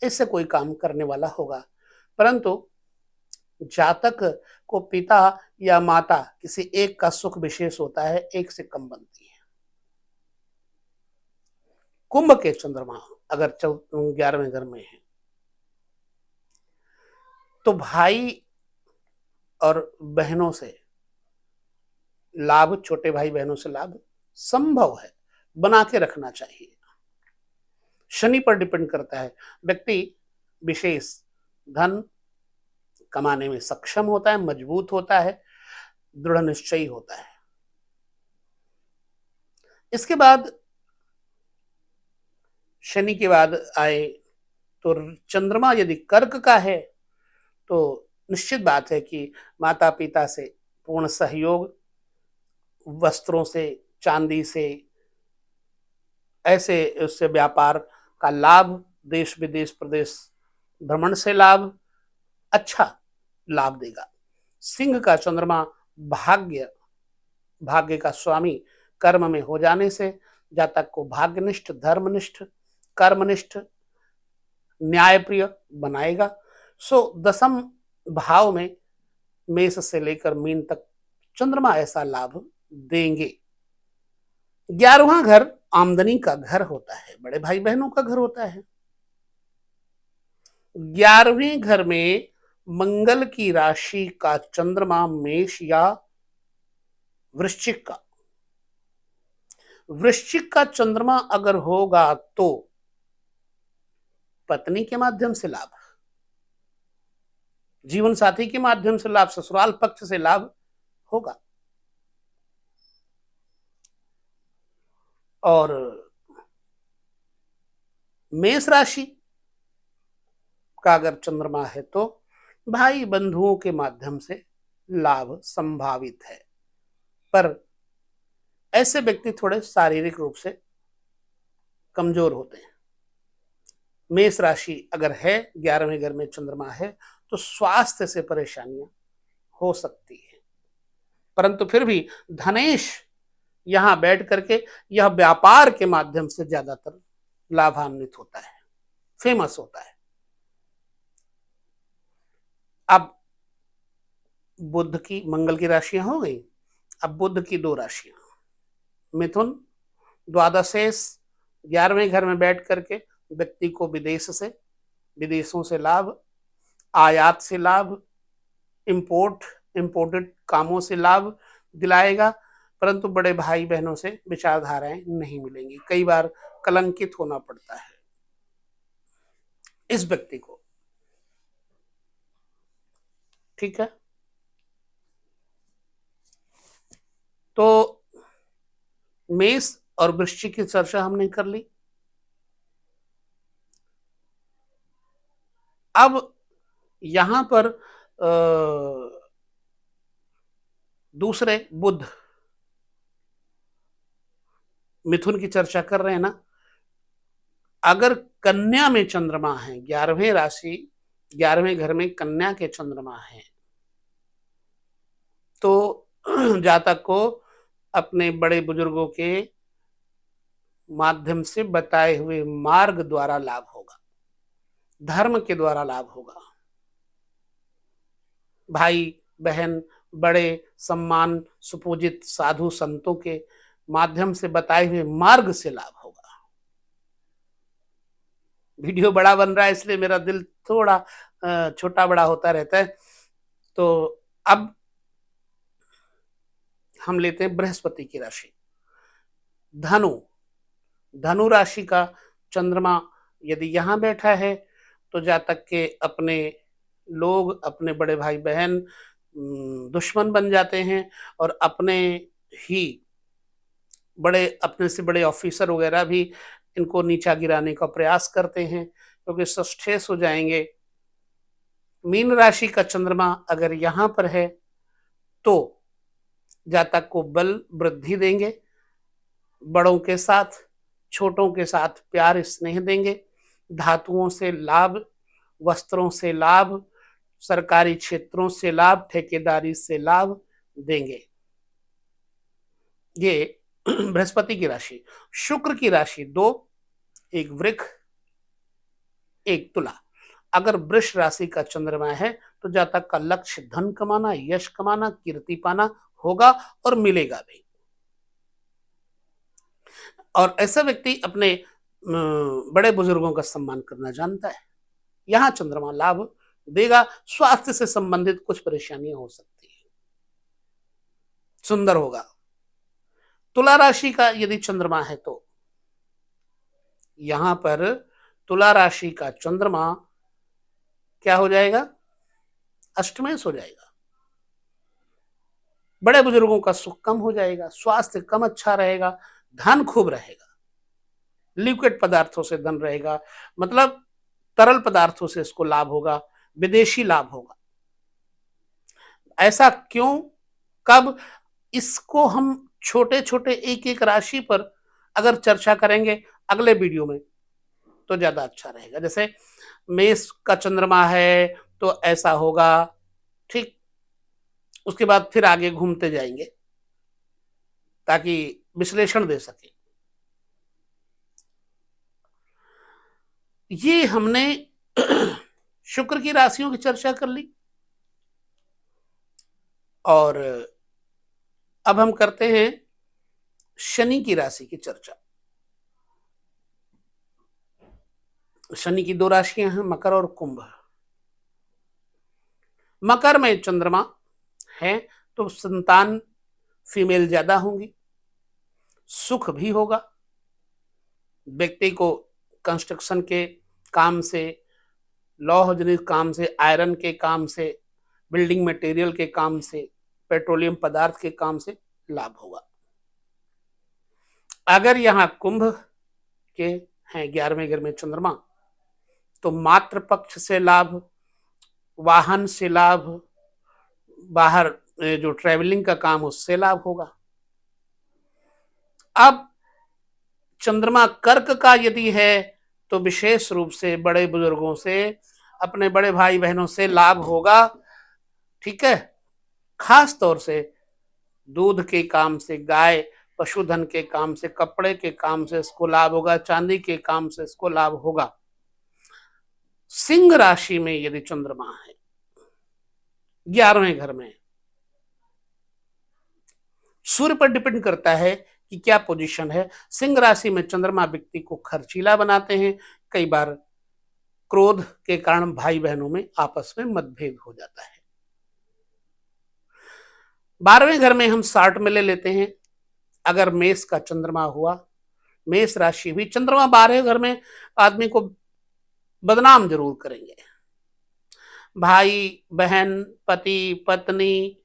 इससे कोई काम करने वाला होगा। परंतु जातक को पिता या माता किसी एक का सुख विशेष होता है, एक से कम बनती है। कुंभ के चंद्रमा अगर 11वें घर में है तो भाई और बहनों से लाभ, छोटे भाई बहनों से लाभ संभव है, बना के रखना चाहिए। शनि पर डिपेंड करता है, व्यक्ति विशेष धन कमाने में सक्षम होता है, मजबूत होता है, दृढ़ निश्चयी होता है। इसके बाद शनि के बाद आए तो चंद्रमा यदि कर्क का है तो निश्चित बात है कि माता पिता से पूर्ण सहयोग, वस्त्रों से, चांदी से, ऐसे उससे व्यापार का लाभ, देश विदेश प्रदेश भ्रमण से लाभ, अच्छा लाभ देगा। सिंह का चंद्रमा भाग्य, भाग्य का स्वामी कर्म में हो जाने से जातक को भाग्यनिष्ठ, धर्मनिष्ठ, कर्मनिष्ठ, न्यायप्रिय बनाएगा। सो दसम भाव में मेष से लेकर मीन तक चंद्रमा ऐसा लाभ देंगे। 11वां घर आमदनी का घर होता है, बड़े भाई बहनों का घर होता है। 11वें घर में मंगल की राशि का चंद्रमा मेष या वृश्चिक का, वृश्चिक का चंद्रमा अगर होगा तो पत्नी के माध्यम से लाभ, जीवन साथी के माध्यम से लाभ, ससुराल पक्ष से लाभ होगा। और मेष राशि का अगर चंद्रमा है तो भाई बंधुओं के माध्यम से लाभ संभावित है, पर ऐसे व्यक्ति थोड़े शारीरिक रूप से कमजोर होते हैं। मेष राशि अगर है, 11वें घर में चंद्रमा है तो स्वास्थ्य से परेशानियां हो सकती है, परंतु फिर भी धनेश यहां बैठ करके यह व्यापार के माध्यम से ज्यादातर लाभान्वित होता है, फेमस होता है। अब बुध की, मंगल की राशियां हो गई, अब बुध की दो राशियां, मिथुन द्वादशेश 11वें घर में बैठ करके व्यक्ति को विदेशों से लाभ, आयात से लाभ, इंपोर्टेड कामों से लाभ दिलाएगा, परंतु बड़े भाई बहनों से विचारधाराएं नहीं मिलेंगी। कई बार कलंकित होना पड़ता है इस व्यक्ति को, ठीक है। तो मेष और वृश्चिक की चर्चा हमने कर ली। अब यहां पर दूसरे बुध, मिथुन की चर्चा कर रहे हैं ना, अगर कन्या में चंद्रमा है, 11वें राशि 11वें घर में कन्या के चंद्रमा है तो जातक को अपने बड़े बुजुर्गों के माध्यम से बताए हुए मार्ग द्वारा लाभ होगा, धर्म के द्वारा लाभ होगा। भाई बहन, बड़े सम्मान सुपूजित साधु संतों के माध्यम से बताए हुए मार्ग से लाभ होगा। वीडियो बड़ा बन रहा है इसलिए मेरा दिल थोड़ा छोटा बड़ा होता रहता है। तो अब हम लेते हैं बृहस्पति की राशि धनु। धनु राशि का चंद्रमा यदि यहाँ बैठा है तो जातक के अपने लोग, अपने बड़े भाई बहन दुश्मन बन जाते हैं और अपने ही अपने से बड़े ऑफिसर वगैरह भी इनको नीचा गिराने का प्रयास करते हैं, क्योंकि सस्टेस हो जाएंगे। मीन राशि का चंद्रमा अगर यहाँ पर है तो जातक को बल वृद्धि देंगे, बड़ों के साथ छोटों के साथ प्यार स्नेह देंगे, धातुओं से लाभ, वस्त्रों से लाभ, सरकारी क्षेत्रों से लाभ, ठेकेदारी से लाभ देंगे। ये बृहस्पति की राशि। शुक्र की राशि 2, एक वृक, एक तुला। अगर वृष राशि का चंद्रमा है तो जातक का लक्ष्य धन कमाना, यश कमाना, कीर्ति पाना होगा और मिलेगा भी। और ऐसा व्यक्ति अपने बड़े बुजुर्गों का सम्मान करना जानता है। यहां चंद्रमा लाभ देगा। स्वास्थ्य से संबंधित कुछ परेशानियां हो सकती है, सुंदर होगा। तुला राशि का यदि चंद्रमा है तो यहां पर तुला राशि का चंद्रमा क्या हो जाएगा? अष्टमेश हो जाएगा। बड़े बुजुर्गों का सुख कम हो जाएगा, स्वास्थ्य कम अच्छा रहेगा, धन खूब रहेगा, लिक्विड पदार्थों से धन रहेगा, मतलब तरल पदार्थों से इसको लाभ होगा, विदेशी लाभ होगा। ऐसा क्यों, कब, इसको हम छोटे छोटे एक एक राशि पर अगर चर्चा करेंगे अगले वीडियो में तो ज्यादा अच्छा रहेगा। जैसे मेष का चंद्रमा है तो ऐसा होगा, ठीक, उसके बाद फिर आगे घूमते जाएंगे ताकि विश्लेषण दे सके। ये हमने शुक्र की राशियों की चर्चा कर ली और अब हम करते हैं शनि की राशि की चर्चा। शनि की 2 राशियां हैं, मकर और कुंभ। मकर में चंद्रमा है तो संतान फीमेल ज्यादा होंगी, सुख भी होगा, व्यक्ति को कंस्ट्रक्शन के काम से, लौह जनित काम से, आयरन के काम से, बिल्डिंग मटेरियल के काम से, पेट्रोलियम पदार्थ के काम से लाभ होगा। अगर यहां कुंभ के हैं 11वें घर में चंद्रमा तो मातृ पक्ष से लाभ, वाहन से लाभ, बाहर जो ट्रैवलिंग का काम उससे लाभ होगा। अब चंद्रमा कर्क का यदि है तो विशेष रूप से बड़े बुजुर्गों से, अपने बड़े भाई बहनों से लाभ होगा, ठीक है। खास तौर से दूध के काम से, गाय पशुधन के काम से, कपड़े के काम से इसको लाभ होगा, चांदी के काम से इसको लाभ होगा। सिंह राशि में यदि चंद्रमा है 11वें घर में, सूर्य पर डिपेंड करता है कि क्या पोजीशन है। सिंह राशि में चंद्रमा व्यक्ति को खर्चीला बनाते हैं, कई बार क्रोध के कारण भाई बहनों में आपस में मतभेद हो जाता है। 12वें घर में हम 60 में ले लेते हैं। अगर मेष का चंद्रमा हुआ, मेष राशि हुई, चंद्रमा 12वें घर में आदमी को बदनाम जरूर करेंगे। भाई बहन, पति पत्नी,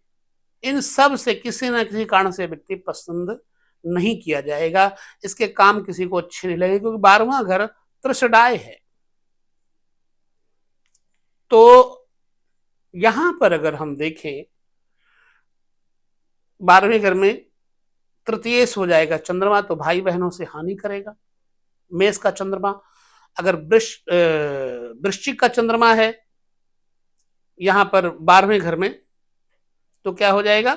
इन सब से किसी न किसी कारण से व्यक्ति पसंद नहीं किया जाएगा, इसके काम किसी को अच्छे नहीं लगेगा, क्योंकि 12वां घर त्रिशडाय है। तो यहां पर अगर हम देखें 12वें घर में तृतीयेश हो जाएगा चंद्रमा, तो भाई बहनों से हानि करेगा। मेष का चंद्रमा अगर वृश्चिक का चंद्रमा है यहां पर 12वें घर में तो क्या हो जाएगा?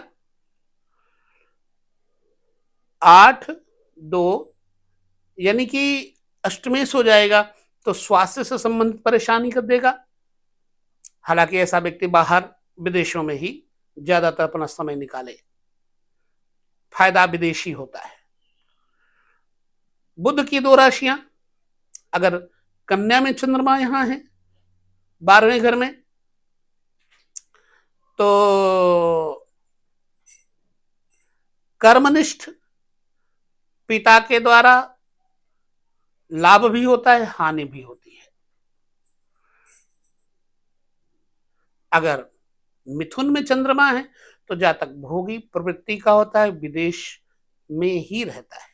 8-2 यानी कि अष्टमेश हो जाएगा, तो स्वास्थ्य से संबंधित परेशानी कर देगा। हालांकि ऐसा व्यक्ति बाहर विदेशों में ही ज्यादातर अपना समय निकाले, फायदा विदेशी होता है। बुध की 2 राशियां अगर कन्या में चंद्रमा यहां है 12वें घर में, तो कर्मनिष्ठ, पिता के द्वारा लाभ भी होता है, हानि भी होती है। अगर मिथुन में चंद्रमा है तो जातक भोगी प्रवृत्ति का होता है, विदेश में ही रहता है।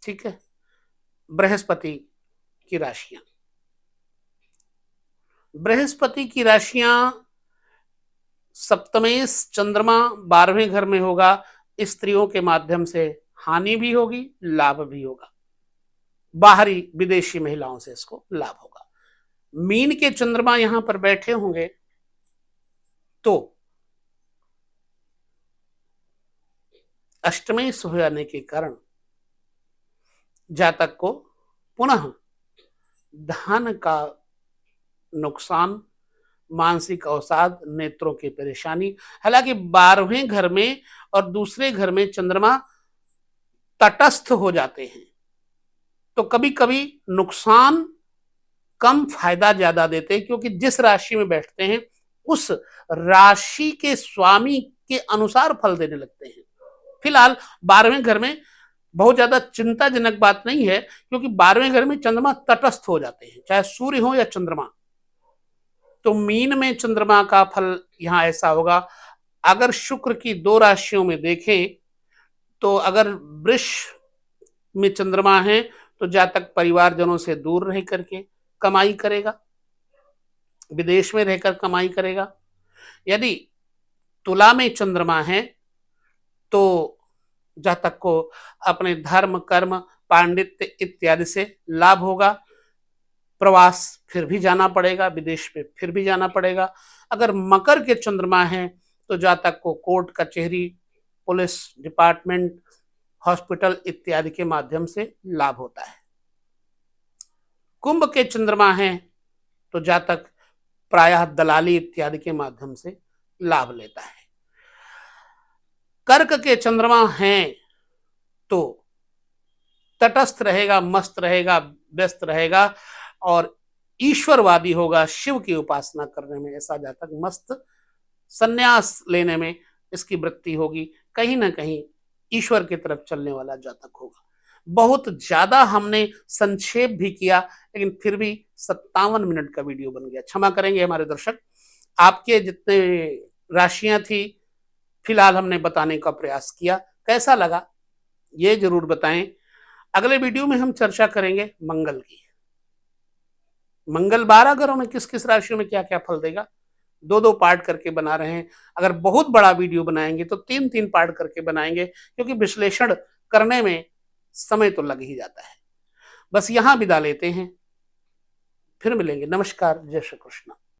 ठीक है। बृहस्पति की राशियां, बृहस्पति की राशियां सप्तमेश चंद्रमा 12वें घर में होगा, स्त्रियों के माध्यम से हानि भी होगी, लाभ भी होगा, बाहरी विदेशी महिलाओं से इसको लाभ होगा। मीन के चंद्रमा यहां पर बैठे होंगे तो अष्टमेश हो जाने के कारण जातक को पुनः धन का नुकसान, मानसिक अवसाद, नेत्रों की परेशानी। हालांकि 12वें घर में और दूसरे घर में चंद्रमा तटस्थ हो जाते हैं तो कभी कभी नुकसान कम, फायदा ज्यादा देते हैं, क्योंकि जिस राशि में बैठते हैं उस राशि के स्वामी के अनुसार फल देने लगते हैं। फिलहाल 12वें घर में बहुत ज्यादा चिंताजनक बात नहीं है, क्योंकि 12वें घर में चंद्रमा तटस्थ हो जाते हैं, चाहे सूर्य हो या चंद्रमा। तो मीन में चंद्रमा का फल यहां ऐसा होगा। अगर शुक्र की 2 राशियों में देखें तो अगर वृष में चंद्रमा है तो जातक परिवारजनों से दूर रह करके कमाई करेगा, विदेश में रहकर कमाई करेगा। यदि तुला में चंद्रमा है तो जातक को अपने धर्म, कर्म, पांडित्य इत्यादि से लाभ होगा, प्रवास फिर भी जाना पड़ेगा, विदेश में फिर भी जाना पड़ेगा। अगर मकर के चंद्रमा है तो जातक को कोर्ट कचहरी, पुलिस डिपार्टमेंट, हॉस्पिटल इत्यादि के माध्यम से लाभ होता है। कुंभ के चंद्रमा है तो जातक प्रायः दलाली इत्यादि के माध्यम से लाभ लेता है। कर्क के चंद्रमा हैं तो तटस्थ रहेगा, मस्त रहेगा, व्यस्त रहेगा और ईश्वरवादी होगा, शिव की उपासना करने में ऐसा जातक मस्त, संन्यास लेने में इसकी वृत्ति होगी, कहीं ना कहीं ईश्वर की तरफ चलने वाला जातक होगा। बहुत ज्यादा हमने संक्षेप भी किया, लेकिन फिर भी 57 मिनट का वीडियो बन गया, क्षमा करेंगे हमारे दर्शक। आपके जितने राशियां थी फिलहाल हमने बताने का प्रयास किया, कैसा लगा ये जरूर बताएं। अगले वीडियो में हम चर्चा करेंगे मंगल की। मंगल 12 घरों में किस किस राशियों में क्या क्या फल देगा, 2-2 पार्ट करके बना रहे हैं। अगर बहुत बड़ा वीडियो बनाएंगे तो 3-3 पार्ट करके बनाएंगे, क्योंकि विश्लेषण करने में समय तो लग ही जाता है। बस यहां विदा लेते हैं, फिर मिलेंगे। नमस्कार, जय श्री कृष्ण।